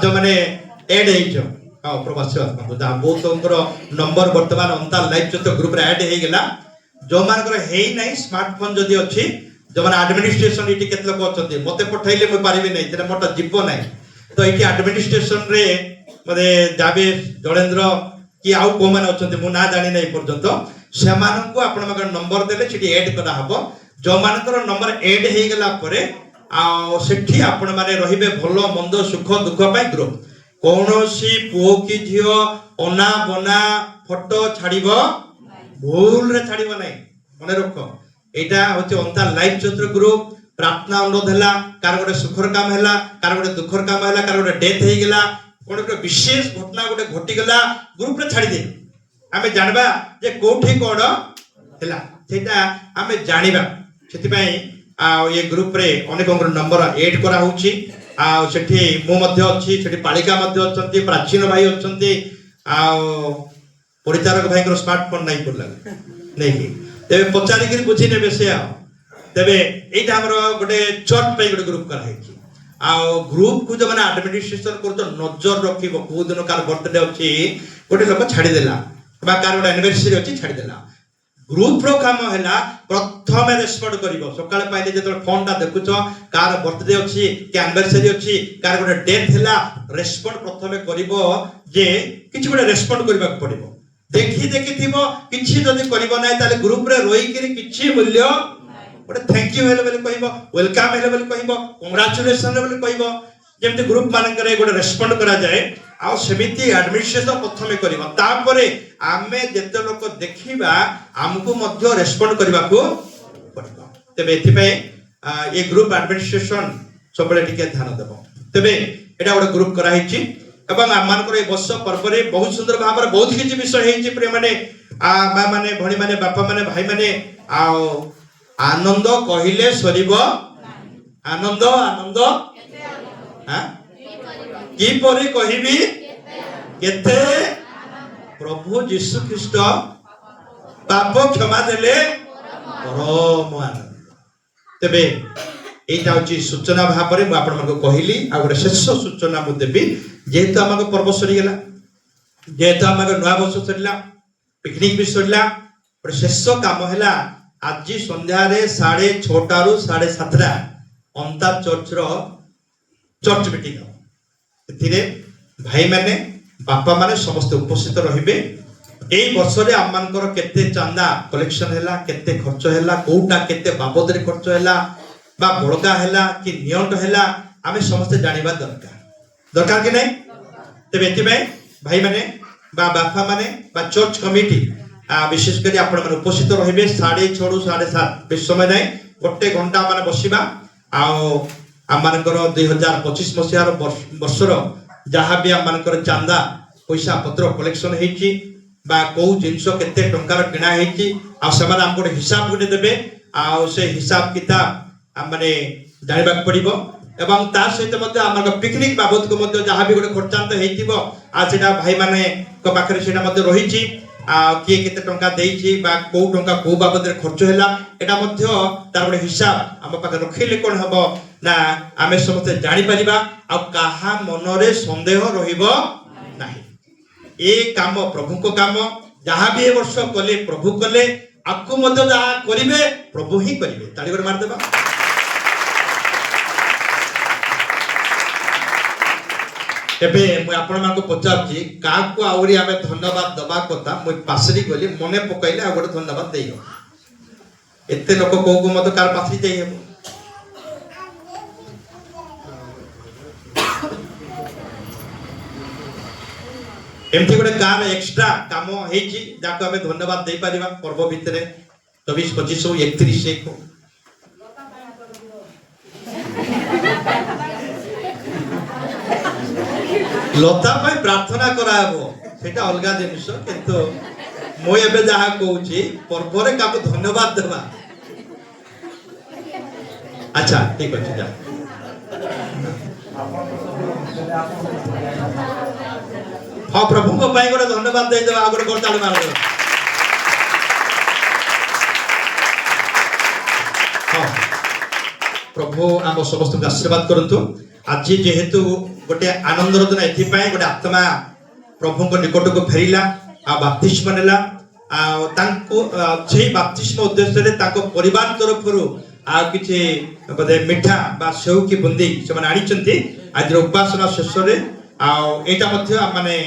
ଯୋଉମାନେ ଏଡ୍ ହେଇଛ ହଁ ପ୍ରବାସୀ ବହୁତଙ୍କର ନମ୍ବର ବର୍ତ୍ତମାନ ଅନ୍ତା ଲାଇଭ ଚର୍ଚ୍ଚ ଗ୍ରୁପରେ ଆଡ୍ ହେଇଗଲା ଯୋଉମାନଙ୍କର ହେଇନାହିଁ ସ୍ମାର୍ଟଫୋନ ଯଦି ଅଛି ଯୋଉମାନେ ଆଡମିନିଷ୍ଟ୍ରେସନ ଏଠି କେତେ ଲୋକ ଅଛନ୍ତି ମତେ ପଠାଇଲେ ମୁଁ ପାରିବି ନାହିଁ ସେଟା ମୋଟା ଯିବ ନାହିଁ ତ ଏଠି ଆଡମିନିଷ୍ଟ୍ରେସନରେ ମତେ ଯାବେ ଜଳେନ୍ଦ୍ର କି ଆଉ କୋଉମାନେ ଅଛନ୍ତି ମୁଁ ନା ଜାଣି ନାହିଁ ପର୍ଯ୍ୟନ୍ତ ସେମାନଙ୍କୁ ଆପଣଙ୍କର ନମ୍ବର ଦେଲେ ସେଠି ଏଡ୍ କରାହବ ଯୋଉମାନଙ୍କର ନମ୍ବର ଏଡ୍ ହେଇଗଲା ପରେ ଆଉ ସେଠି ଆପଣମାନେ ରହିବେ ଭଲ ମନ୍ଦ ସୁଖ ଦୁଃଖ ପାଇଁ ଗ୍ରୁପ କୌଣସି ପୁଅ କି ଝିଅ ଅନା ବନା ଫଟୋ ଛାଡିବ ଭୁଲରେ ଛାଡିବ ନାହିଁ ମନେ ରଖ ଏଇଟା ହଉଛି ଅନ୍ତା ଲାଇଭ ଚର୍ଚ୍ଚ ଗ୍ରୁପ ପ୍ରାର୍ଥନା ଅନୁରୋଧ ହେଲା କାର ଗୋଟେ ସୁଖର କାମ ହେଲା କାର ଗୋଟେ ଦୁଃଖର କାମ ହେଲା କାର ଗୋଟେ ଡେଥ୍ ହେଇଗଲା କଣ ଗୋଟେ ବିଶେଷ ଘଟଣା ଗୋଟେ ଘଟିଗଲା ଗ୍ରୁପରେ ଛାଡିଦେ ଆମେ ଜାଣିବା ଯେ କୋଉଠି କଣ ହେଲା ସେଇଟା ଆମେ ଜାଣିବା ସେଥିପାଇଁ ଆଉ ଏ ଗ୍ରୁପରେ ଅନେକଙ୍କର ନମ୍ବର ଏଡ୍ କରାହଉଛି ଆଉ ସେଠି ମୁଁ ମଧ୍ୟ ଅଛି ସେଠି ପାଳିକା ମଧ୍ୟ ଅଛନ୍ତି ପ୍ରାଚୀନ ଭାଇ ଅଛନ୍ତି ଆଉ ପରିଚାରକ ଭାଇଙ୍କର ସ୍ମାର୍ଟଫୋନ ନାହିଁ ପଡିଲା ନେଇକି तेबे पचारिक बुझी नेबे से तेबे एटा हमर गोटे चर्च पे गोटे ग्रुप करा है आ ग्रुप को जो माने एडमिनिस्ट्रेशन कर तो नजर रखिबो को दिन कार बर्थडे अछि गोटे लोक छाडी देला बा कार गोटे एनिवर्सरी अछि छाडी देला ग्रुप रो काम हैला प्रथम रेस्पोंड करिवो सकाळ पाइले जेतो फोन ता देखुछो कार बर्थडे अछि के एनिवर्सरी अछि कार गोटे डेट हैला रेस्पोंड प्रथम करिवो जे किछि गोटे रेस्पोंड करबा पड़िबो देखि देखि थिबो किछि जदि करिवो नै ताले ग्रुप रे रोई कि किछि मूल्य गोटे थैंक यू हेले बोले कहबो वेलकम हेले बोले कहबो कांग्रेचुलेशन बोले कहबो जेमते ग्रुप मानकर गोटे रेस्पोंड करा जाए आ सेमिति एडमिनिस्ट्रेशन प्रथम करबा तापरे आमे जेते लोक देखिबा हमकु मध्य रेस्पोंड करबा को पड़बो तबे एथि पे ए ग्रुप एडमिनिस्ट्रेशन सबले टिके ध्यान देबो तबे एटा गोटे ग्रुप करा हिची एवं आमानकर ए वर्ष पर्व रे बहुत सुंदर भाबर बहुत किछि विषय हेछि प्रिय माने मां माने भणी माने बापा माने भाई माने आ आनंद कहिले सरीब आनंद आनंद हां की परि कहिबी केते प्रभु यीशु ख्रीस्ट पाप क्षमा देले परम आनंद तबे एटा होची सूचना भाबरे मु आपण मको कहिली आ गोटे शेष सूचना मु देबी जेहेतु हमको पर्व सरी गेला जेहेतु हमको नया वर्ष सरीला पिकनिक भी सरीला गोटे शेष काम हैला आज संध्या रे 6:30 रु 7:30 अंता चर्च रो चर्च मीटिंग एथिरे भाई माने बापा माने समस्त उपस्थित रहिबे एई वर्ष रे आमानकर केते चांदा कलेक्शन हैला केते खर्च हैला कोउटा केते बाबद रे खर्च हैला बा बड़का हैला कि नियंट हैला आमे समस्त जानिबा दरकार कि नै तबे एति भाई माने बा बापा माने बा चर्च कमिटी विशेष करी आपण मन उपस्थित रहिबे 6:30 रु 7:30 बेस समय नै गोटे घंटा माने बसिबा आ आमानकर 2025 मसियार वर्षर जहाँ भी आमानकर चांदा पैसा पत्र कलेक्शन हेची बा को जिंस केते टंकार किना हेची आ समान हम गोटे हिसाब गोटे देबे आ से हिसाब किताब माने जानिबा पड़िबो एवं ता सहित मध्ये आमार पिकनिक बाबत को मध्ये जहाँ भी गोटे खर्चांत हेतिबो आ सेटा भाई माने को पाखरे सेटा मध्ये रहिची आ किए केते टंका देइची बा को टंका को बाबद रे खर्च हैला एटा मध्ये तार गोटे हिसाब हम पाखे रखिले कोन हबो ना आमे समस्त जानि परिबा आ काहा मनरे संदेह रहिबो नाही ए काम प्रभु को काम जहाँ भी ए वर्ष कले प्रभु कले आकु मध्ये जहाँ करिवे प्रभु ही करिवे ताली गोर मार देबा एबे मु आपण मानको पचारची काकू आउरी आमे धन्यवाद दबा कथा मु पासरी गली मने पकैले आ गोटे धन्यवाद देइयो एते लोक को मत कार पासरी जाई हेबो एमती गोटे कार एक्स्ट्रा काम हेची जाको आमे धन्यवाद देई परिबा पर्व भितरे 24 25 31 एक लता भाई प्रार्थना कराबो सेटा अलगा जिनिस किंतु मो एबे जहा कहूची पर्वरे काको धन्यवाद देबा अच्छा ठीक अछि जा हां प्रभु को पाई गोटे धन्यवाद दे देबा आगो गोरताळ मार दे हां प्रभु हम समस्त को आशीर्वाद करंतु आज जेहेतु गोटे आनंदर दिन एथि पाए गोटे आत्मा प्रभु को निकट को फेरिला आ बाप्तिस्म नेला आ तांको सेही बाप्तिस्म उद्देश्य रे ताको परिवार तरफ रु आ किछि बदे मिठा बा सेउ की बुंदी से माने आनी चंती आज उपासना शेष रे आ एटा मध्ये माने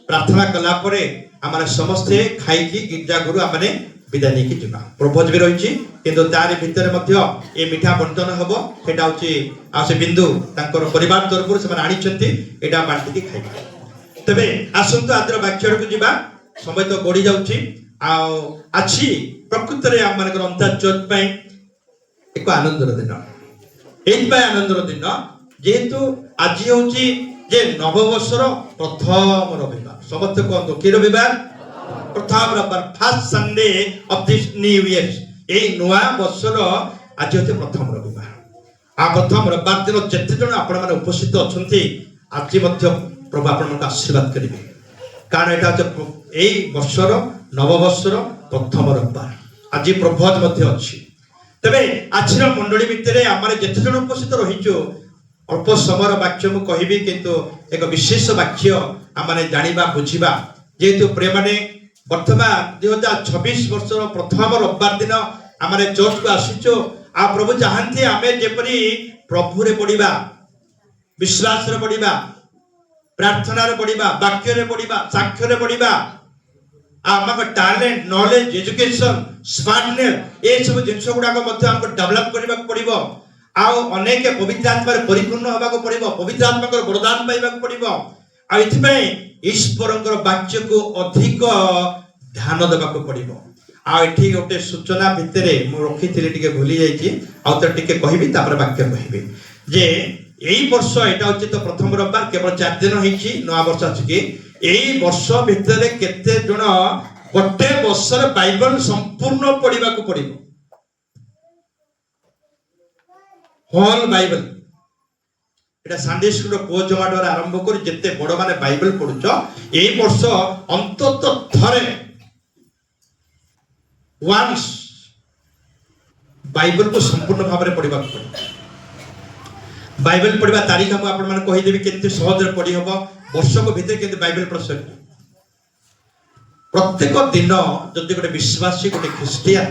प्रार्थना कला परे हमारे समस्त खाई की गिरजा गुरु हमने विदाय नहीं की जिबा प्रपोज भी रही किंतु तार भीतर मध्य ए मिठा बंटन हबो सेटा होची आ से बिंदु तांकर परिवार तरफ से माने आनी चंती एटा बांटी की खाइबा तबे आसंतो आद्र वाक्यर को जिबा समय तो गडी जाउची आ अछि प्रकृत रे हम मानकर अंतर चोट पय एक आनंदर दिन एई पय आनंदर दिन जेहेतु आज होची जे नववर्षर प्रथम रविवार समस्त को की रविवार प्रथम रविवार first Sunday of this new year ए नवा वर्षर आज होते प्रथम रविवार आ प्रथम रविवार दिन जेते जण आपण माने उपस्थित अछंती आज मध्य प्रभु आपण मानक आशीर्वाद करिवे कारण एटा ए वर्षर नववर्षर प्रथम रविवार आज प्रभात मध्य अच्छी तेरे आज मंडली भितर आम जिते जन उपस्थित रहीचु अल्प समय वाक्य मुझे कहबी किंतु एक विशेष वाक्य आम जाना बुझा जेहेतु प्रिय माने वर्तमान 2026 वर्ष प्रथम रविवार दिन आम चर्च को आसीचु आ प्रभु चाहती आम जेपरी प्रभु रे पढ़ा विश्वास रे पढ़ा प्रार्थना रे पढ़ा वाक्य रे पढ़ा साक्ष्य रे पढ़ा आम टैलेंट नॉलेज एजुकेशन स्मार्टनेस ये सब जिनस गुड़ाक हमको डेवलप करने पड़ो आउ अनेक पवित्र आत्मा परिपूर्ण होगा पड़ो पवित्र आत्मा वरदान पाइबा पड़ो आईपाई ईश्वर वाक्य को अधिक ध्यान देवा पड़ो आठी गोटे सूचना भितर मुझे रखी टे भूली जाइए कहबी वाक्य कहबी जे यही वर्ष यहाँ हूँ तो प्रथम रविवार केवल 4 दिन होती नया वर्ष आसिकी यही वर्ष भितर केते जन गोटे वर्ष बाइबल संपूर्ण पढ़ा पड़ो होल बाइबल एटा संडे स्कूल को जमाटर आरंभ कर जिते बड़ माने बाइबल पढ़ुच यही वर्ष अंतत थरे वंस बाइबल को संपूर्ण भाव में पढ़ा पड़े बाइबल पढ़ा तारीख हम आपण माने कहिदेबी केते सहज रे पढ़ी हबो वर्ष को भीतर केते बाइबल पढ़ सकते प्रत्येक दिन जदि गोटे विश्वासी गोटे ख्रिस्टियन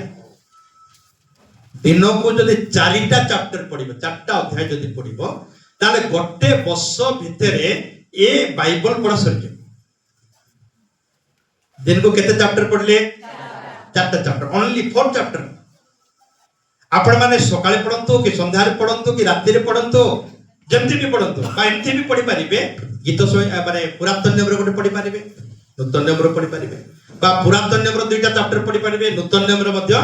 दिन को जदि 4टा चैप्टर पढ़िबो 4टा अध्याय जदि पढ़िबो ताले गोटे वर्ष भितर ए बाइबल पढ़ा सके दिन को केते चैप्टर पढ़ले 4टा चैप्टर ओनली 4 चैप्टर आपण माने सकाळे पढंतु कि संध्यारे पढंतु कि रात्रि पढंतु जमती भी पढंतु बा एमती भी पढि परिबे गीत माने पुरातन नियम रे गोटे पढि परिबे नूतन नियम रे पढि परिबे बा पुरातन नियम रे 2टा चैप्टर पढि परिबे नूतन नियम रे मध्ये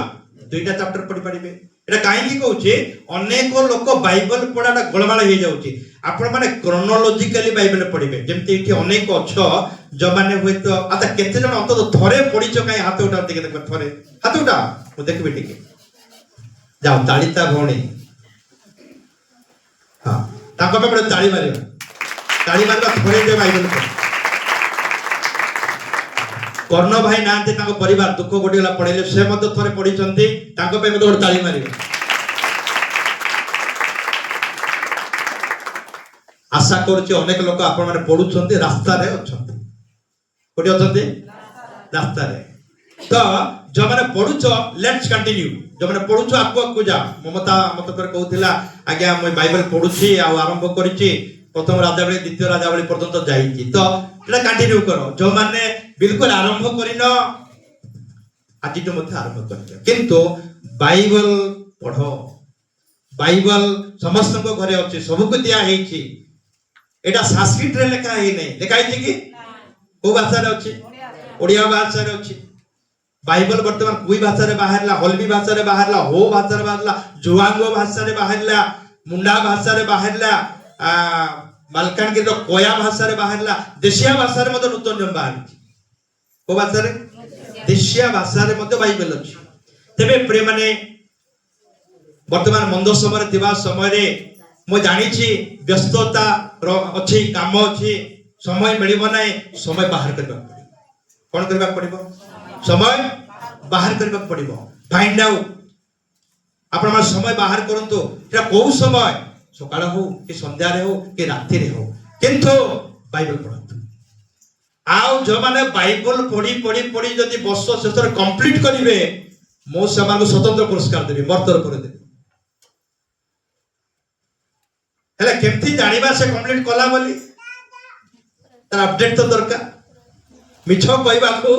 2टा चैप्टर पढि परिबे एटा काहे की कहूची अनेक लोक बाइबल पढाटा गोलमाल हे जाउची आपण माने क्रोनोलॉजिकली बाइबल पढिबे जेमती एठी अनेक अछ जो माने होय तो आता केते जण अंत थरे पढिचो काहे हाथ उठा देखि देख थरे हाथ उठा मु देखबे टिके जाओ तालिता भौणी हाँ ताको पे बड़े ताली मारिबा थोड़े जे बाइबल पढ़ कर्ण भाई नांते ताको परिवार दुख गोटिला पढ़ेले से मते थोड़े पढ़ी चंती ताको पे मते ताली मारिबा आशा करछि अनेक लोक आपण माने पढुछंती रास्ता रे अछंती कोठी अछंती रास्ता रे तो जो मैंने पढ़ुच लेट्स कंटिन्यू जो मैंने पढ़ुच आगु जा ममता मत कहूला आज्ञा मुझे बाइबल पढ़ुची आरंभ करी प्रथम राजावली द्वितीय राजावली पर्यंत जाइए तो कंटिन्यू कर जो मैंने बिल्कुल आरंभ करन आज आरंभ कर किंतु बाइबल पढ़ बाइबल समस्त घरे अच्छे सबको दिखाई एटा संस्कृत रे लिखा है नहीं लिखाई कि को भाषा रे अच्छी ओडिया भाषा रे अच्छी बाइबल वर्तमान कोई भाषा रे बाहरला हल्बी भाषा रे बाहरला हो भाषा रे बाहरला जुआंगो भाषा रे बाहरला मुंडा भाषा रे बाहरला मालकानगिरी रो कोया भाषा रे बाहरला देशिया भाषा रे मते नूतन नियम बाहरछि को भाषा रे देशिया भाषा रे मते बाइबल अछि तेबे प्रिय माने वर्तमान मंद समय थिबा समय रे मो जानि छी व्यस्तता अछि काम अछि समय मिलिबो नै समय बाहर करबा कोन करबा पड़िबो समय बाहर करबा पड़िबो फाइंड आउट आपण मान समय बाहर करंतु एटा को समय सकाळ हो कि संध्या रे हो कि रात्रि रे हो किंतु बाइबल पढंतु आउ जो माने बाइबल पढी पढी पढी जदी वर्ष शेष रे कंप्लीट करिवे मो समान स्वतंत्र पुरस्कार देबी मर्तर कर देबी हेले केमथि जानिबा से कंप्लीट कला बोली तार अपडेट तो दरकार मिछ कहबा को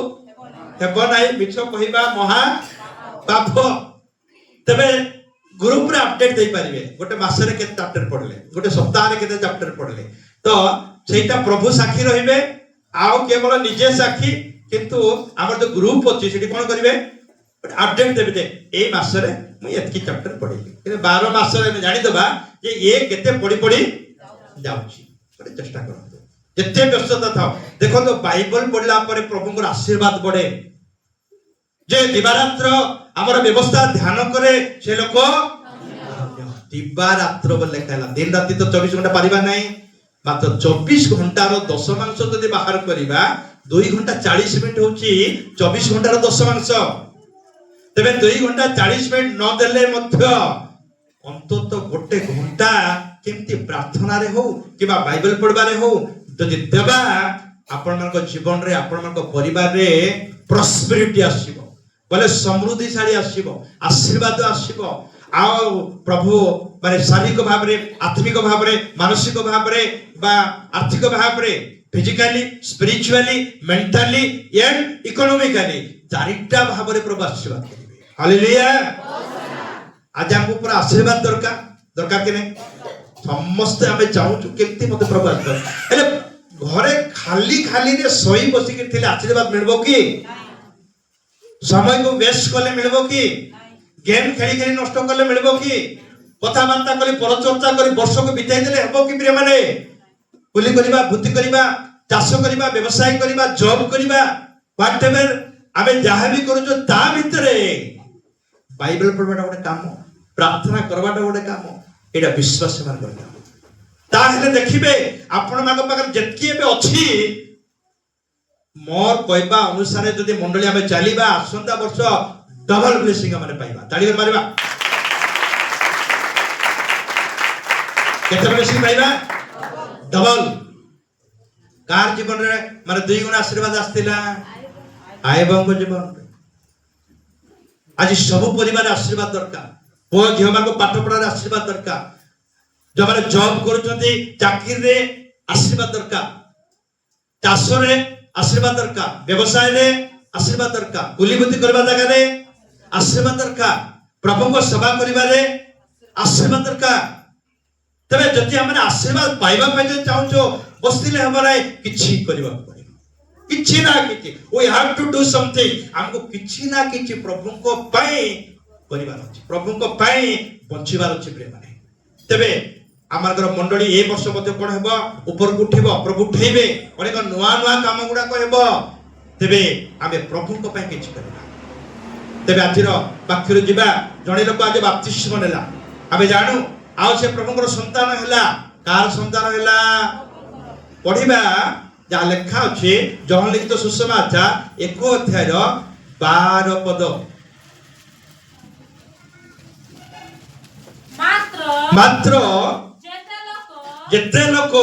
हेबो नाही मिछ कहबा महा पाप तबे ग्रुप रे अपडेट दे परिबे गोटे मास रे केते चैप्टर पढले गोटे सप्ताह रे केते चैप्टर पढले तो सेटा प्रभु साक्षी रहिबे आउ केवल निजे साक्षी किंतु हमर जो ग्रुप अछि सेठी कोन करिवे अपडेट देबे दे ए मास रे मु एतकी चैप्टर पढिली 12 मास रे जानि दबा जे ए केते पढी पढी जाउची बड़े चेष्टा करो जिते व्यस्तता था देखो तो बाइबल पढ़ला पर प्रभु को आशीर्वाद बढ़े जे दिवारात्र आमर व्यवस्था ध्यान करे से लोक दिवारात्र बोले कहला दिन राति तो 24 घंटा परिबा नहीं मात्र 24 घंटा रो दशमांश जदि बाहर करिबा 2 घंटा 40 मिनिट होची 24 घंटा रो दशमांश ତେବେ 2 ଘଣ୍ଟା 40 ମିନିଟ ନ ଦେଲେ ମଧ୍ୟ ଅନ୍ତତଃ 1 ଘଣ୍ଟା କେମିତି ପ୍ରାର୍ଥନାରେ ହଉ କିମ୍ବା ବାଇବେଲ ପଢିବାରେ ହଉ ଯଦି ଦେବା ଆପଣମାନଙ୍କ ଜୀବନରେ ଆପଣମାନଙ୍କ ପରିବାରରେ ପ୍ରସ୍ପେରିଟି ଆସିବ, ବୋଲେ ସମୃଦ୍ଧିଶାଳୀ ଆସିବ, ଆଶୀର୍ବାଦ ଆସିବ। ଆଉ ପ୍ରଭୁ ମାନେ ଶାରୀରିକ ଭାବରେ, ଆତ୍ମିକ ଭାବରେ, ମାନସିକ ଭାବରେ ବା ଆର୍ଥିକ ଭାବରେ, physically, spiritually, mentally and economically ଚାରିଟା ଭାବରେ ପ୍ରଭୁ ଆଶୀର୍ବାଦ କରିବେ। ହାଲେଲୁୟା। ଆଜି ଆମକୁ ପୁରା ଆଶୀର୍ବାଦ ଦରକାର କି ନାହିଁ? ସମସ୍ତେ ଆମେ ଚାହୁଁଛୁ କେମିତି ମତେ ପ୍ରଭୁ ଆଶୀର୍ବାଦ, ହେଲେ ଘରେ ଖାଲିରେ ଶୋଇ ବସିକି ଥିଲେ ଆଶୀର୍ବାଦ ମିଳିବ କି? ସମୟକୁ ବେଷ୍ଟ କଲେ ମିଳିବ କି? ଗେମ୍ ଖେଳି ନଷ୍ଟ କଲେ ମିଳିବ କି? କଥାବାର୍ତ୍ତା କରି ପରଚର୍ଚ୍ଚା କରି ବର୍ଷକୁ ବିତାଇ ଦେଲେ ହେବ କି? ପ୍ରିୟମାନେ, ବୁଲି କରିବା, ଭୂତି କରିବା, ଚାଷ କରିବା, ବ୍ୟବସାୟ କରିବା, ଜବ୍ କରିବା, ହ୍ୱାଟ ଏଭର ଆମେ ଯାହା ବି କରୁଛୁ ତା ଭିତରେ ବାଇବେଲ ପଢିବାଟା ଗୋଟେ କାମ, ପ୍ରାର୍ଥନା କରବାଟା ଗୋଟେ କାମ, ଏଇଟା ବିଶ୍ୱାସ ମାନଙ୍କର କାମ। ତାହେଲେ ଦେଖିବେ ଆପଣମାନଙ୍କ ପାଖରେ ଯେତିକି ଏବେ ଅଛି, ମୋର କହିବା ଅନୁସାରେ ଯଦି ମଣ୍ଡଳୀ ଆମେ ଚାଲିବା, ଆସନ୍ତା ବର୍ଷ ଡବଲ ବ୍ଲେସିଂ ଆମେ ପାଇବା। ତାଳି ମାରିବା। କେତେ ବ୍ଲେସିଂ ପାଇବା? ଡବଲ। କାର ଜୀବନରେ ମାନେ 2 ଗୁଣ ଆଶୀର୍ବାଦ ଆସିଥିଲା? ଆୟବଙ୍କ ଜୀବନରେ। ଆଜି ସବୁ ପରିବାର ଆଶୀର୍ବାଦ ଦରକାର। ପୁଅ ଝିଅ ମାନଙ୍କୁ ପାଠ ପଢାରେ ଆଶୀର୍ବାଦ ଦରକାର। ଯୋଉମାନେ ଜବ୍ କରୁଛନ୍ତି ଚାକିରିରେ ଆଶୀର୍ବାଦ ଦରକାର, ଚାଷରେ ଆଶୀର୍ବାଦ ଦରକାର, ବ୍ୟବସାୟରେ ଆଶୀର୍ବାଦ ଦରକାର, ବୁଲିବୁତି କରିବା ଜାଗାରେ ଆଶୀର୍ବାଦ ଦରକାର, ପ୍ରଭୁଙ୍କ ସେବା କରିବାରେ ଆଶୀର୍ବାଦ ଦରକାର। ତେବେ ଯଦି ଆମେ ଆଶୀର୍ବାଦ ପାଇବା ପାଇଁ ଯଦି ଚାହୁଁଛୁ, ବସିଲେ ହେବ ନାହିଁ, କିଛି କରିବାକୁ ପଡିବ। କିଛି ନା କିଛି we have to do something। ଆମକୁ କିଛି ନା କିଛି ପ୍ରଭୁଙ୍କ ପାଇଁ କରିବାର ଅଛି, ପ୍ରଭୁଙ୍କ ପାଇଁ ବଞ୍ଚିବାର ଅଛି ପ୍ରିୟମାନେ। ତେବେ ଆମର ମଣ୍ଡଳୀ ଏ ବର୍ଷ ମଧ୍ୟ କଣ ହେବ? ଉପରକୁ ଉଠିବ, ପ୍ରଭୁ ଉଠେଇବେ, ଅନେକ ନୂଆ କାମ ଗୁଡାକ ହେବ। ତେବେ ଆମେ ପ୍ରଭୁଙ୍କ ପାଇଁ କିଛି କରିବା। ତେବେ ଆଜିର ବାକ୍ୟରୁ ଯିବା। ଜଣେ ଲୋକ ଆଜି ବାପ୍ତିସ୍ମ ନେଲା, ଆମେ ଜାଣୁ, ଆଉ ସେ ପ୍ରଭୁଙ୍କର ସନ୍ତାନ ହେଲା। କାହାର ସନ୍ତାନ ହେଲା? ପଢିବା ଯାହା ଲେଖା ଅଛି ଯୋହନ ଲିଖିତ ସୁସମାଚାର 1 ଅଧ୍ୟାୟର 12 ପଦ। ମାତ୍ର ଯେତେ ଲୋକ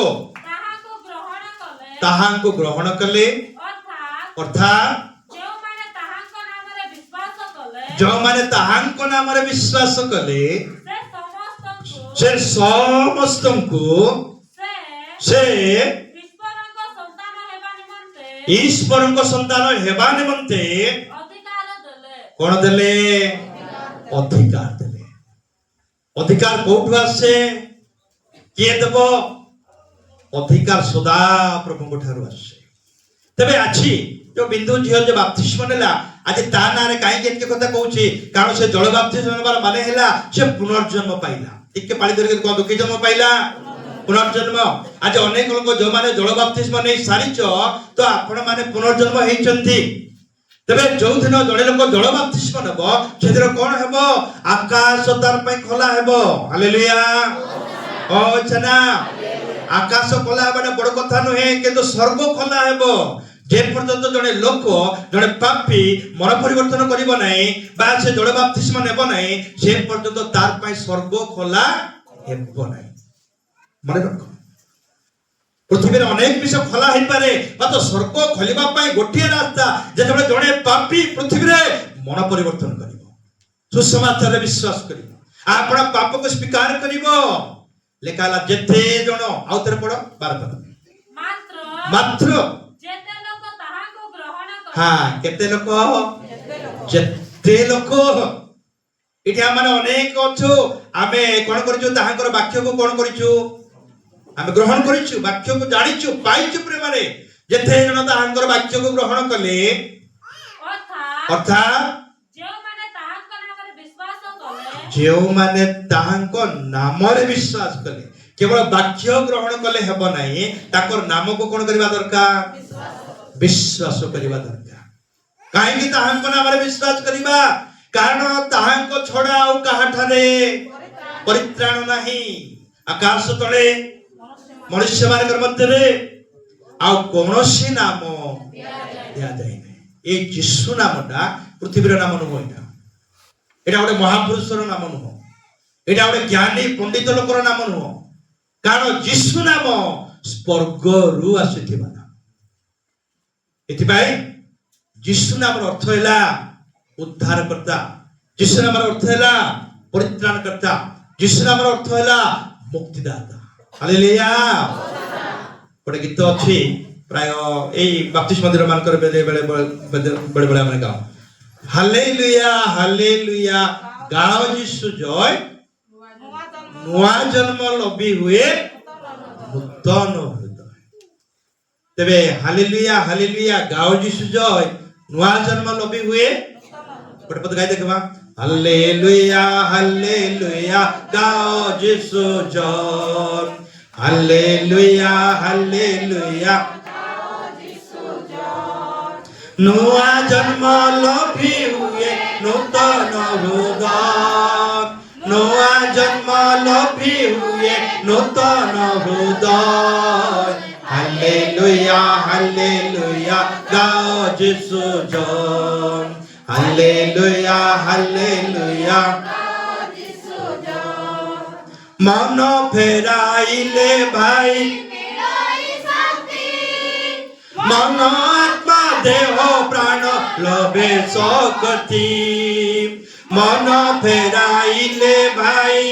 ତାହାଙ୍କୁ ଗ୍ରହଣ କଲେ, ଅର୍ଥାତ୍ ଯେଉଁମାନେ ତାହାଙ୍କ ନାମରେ ବିଶ୍ୱାସ କଲେ, ସେ ସମସ୍ତଙ୍କୁ ସେ ଈଶ୍ୱରଙ୍କ ସନ୍ତାନ ହେବା ନିମନ୍ତେ କଣ ଦେଲେ? ଅଧିକାର ଦେଲେ। ଅଧିକାର କୋଉଠୁ ଆସେ? କିଏ ଦେବ? ଅଧିକାର ସଦା ପ୍ରଭୁଙ୍କ ଠାରୁ ଆସେ। ତେବେ ଆଜି ଯୋଉ ବିନ୍ଦୁ ଝିଅ ଯେ ବାପ୍ତିସ୍ମ ନେଲା, ଆଜି ତା ନାଁରେ କାହିଁକି ଏତେ କଥା କହୁଛି? କାରଣ ସେ ଜଳ ବାପ୍ତିସ୍ମ ନେବାର ମାନେ ହେଲା ସେ ପୁନର୍ଜନ୍ମ ପାଇଲା। ଟିକେ ପାଳି ଧରିକି କୁହନ୍ତୁ, କି ଜନ୍ମ ପାଇଲା? ପୁନର୍ଜନ୍ମ। ଆଜି ଅନେକ ଲୋକ ଯୋଉମାନେ ଜଳ ବାପ୍ତିସ୍ମ ନେଇ ସାରିଛ, ତ ଆପଣ ମାନେ ପୁନର୍ଜନ୍ମ ହେଇଛନ୍ତି। ତେବେ ଯୋଉଦିନ ଜଣେ ଲୋକ ଜଳ ବାପ୍ତିସ୍ମ ନେବ, ସେଦିନ କଣ ହେବ? ଆକାଶ ତାର ପାଇଁ ଖୋଲା ହେବ। ହାଲେଲୁୟା। ଓ ଛନା, ଆକାଶ ଖୋଲା ହେବାଟା ବଡ କଥା ନୁହେଁ, କିନ୍ତୁ ସ୍ୱର୍ଗ ଖୋଲା ହେବ। ଯେ ପର୍ଯ୍ୟନ୍ତ ଜଣେ ଲୋକ, ଜଣେ ପାପୀ ମନ ପରିବର୍ତ୍ତନ କରିବ ନାହିଁ ବା ସେ ଜଳ ବାପ୍ତିସ୍ମ ନେବ ନାହିଁ, ସେ ପର୍ଯ୍ୟନ୍ତ ତାର ପାଇଁ ସ୍ୱର୍ଗ ଖୋଲା ହେବ ନାହିଁ। ମନେ ରଖ, ପୃଥିବୀରେ ଅନେକ ବିଷୟ ଖୋଲା ହେଇପାରେ, ମାତ୍ର ସ୍ୱର୍ଗ ଖୋଲିବା ପାଇଁ ଗୋଟିଏ ରାସ୍ତା, ଯେତେବେଳେ ଜଣେ ପାପୀ ପୃଥିବୀରେ ମନ ପରିବର୍ତ୍ତନ କରିବ, ସୁସମାଚାରରେ ବିଶ୍ୱାସ କରିବ, ଆପଣ ପାପକୁ ସ୍ୱୀକାର କରିବ। ଲେଖା ହେଲା ଯେତେ ଜଣ, ଆଉ ଥରେ ପଢ 12 ମାତ୍ର କେତେ ଲୋକ? ଯେତେ ଲୋକ। ଏଠି ଆମେ ଅନେକ ଅଛୁ, ଆମେ କଣ କରିଛୁ? ତାହାଙ୍କର ବାକ୍ୟକୁ କଣ କରିଛୁ? ଆମେ ଗ୍ରହଣ କରିଛୁ, ବାକ୍ୟକୁ ଜାଣିଛୁ, ପାଇଛୁ। ପ୍ରେମରେ ଯେତେ ଜଣ ତାହାଙ୍କର ବାକ୍ୟକୁ ଗ୍ରହଣ କଲେ, ଅର୍ଥାତ୍ ଯେଉଁମାନେ ତାହାଙ୍କ ନାମରେ ବିଶ୍ୱାସ କଲେ। କେବଳ ବାକ୍ୟ ଗ୍ରହଣ କଲେ ହେବ ନାହିଁ, ତାଙ୍କର ନାମକୁ କଣ କରିବା ଦରକାର? ବିଶ୍ୱାସ କରିବା ଦରକାର। କାହିଁକି ତାହାଙ୍କ ନାମରେ ବିଶ୍ୱାସ କରିବା? କାରଣ ତାହାଙ୍କ ଛଡା ଆଉ କାହାଠାରେ ପରିତ୍ରାଣ ନାହିଁ। ଆକାଶ ତଳେ, ମନୁଷ୍ୟ ମାନଙ୍କର ମଧ୍ୟରେ ଆଉ କୌଣସି ନାମ ଦିଆଯାଏ ନାହିଁ। ଏଇ ଯୀଶୁ ନାମଟା ପୃଥିବୀର ନାମ ନୁହେଁ। এটা ଗୋଟେ ମହାପୁରୁଷର ନାମ ନୁହଁ, এটা ଗୋଟେ ଜ୍ଞାନୀ ପଣ୍ଡିତ ଲୋକର ନାମ ନୁହଁ, କାରଣ ଯୀଶୁ ନାମ ସ୍ୱର୍ଗରୁ ଆସିଥିବା ନାମ। ଏଥିପାଇଁ ଯୀଶୁ ନାମର ଅର୍ଥ ହେଲା ଉଦ୍ଧାରକର୍ତ୍ତା, ଯୀଶୁ ନାମର ଅର୍ଥ ହେଲା ପରିତ୍ରାଣକର୍ତ୍ତା, ଯୀଶୁ ନାମର ଅର୍ଥ ହେଲା ମୁକ୍ତିଦାତା। ହାଲେଲୁୟା। ଗୋଟେ ଗୀତ ଅଛି, ପ୍ରାୟ ଏଇ ବାପ୍ତିସ୍ମ ମନ୍ଦିର ମାନଙ୍କର ବେଳେ ବେଳେ ଆମେ ଗାଉ, ହାଲେଲୁୟା ହାଲେଲୁୟା ଗାଓ ଯୀଶୁ ଜୟ, ନୂଆ ଜନ୍ମ ଲଭି ହୁଏ ନୂତନ ହୃଦୟ। ତେବେ ହାଲେଲୁୟା ହାଲେଲୁୟା ଗାଓ ଯୀଶୁ ଜୟ, ନୂଆ ଜନ୍ମ ଲଭି ହୁଏ। ଗୋଟେ ପଦ ଗାଇ ଦେଖିବା, ହାଲେଲୁୟା ହାଲେଲୁୟା ଗାଓ ଯୀଶୁ ଜୟ, ହାଲେଲୁୟା ହାଲେଲୁୟା ନୂଆ ଜନ୍ମ ଲଭି ହୁଏ ନୂତନ ହୃଦୟ, ନୂଆ ଜନ୍ମ ଲଭି ହୁଏ ନୂତନ ହୃଦୟ। ହାଲେଲୁୟା ହାଲେଲୁୟା ଗାଓ ଯୀଶୁ ଜୟ, ହାଲେଲୁୟା ହାଲେଲୁୟା ମନ ଫେରାଇଲେ ଭାଇ, ମନ ଆତ୍ମା ଦେହ ପ୍ରାଣ ଲଭେ ଶକ୍ତି, ମନ ଫେରାଇଲେ ଭାଇ,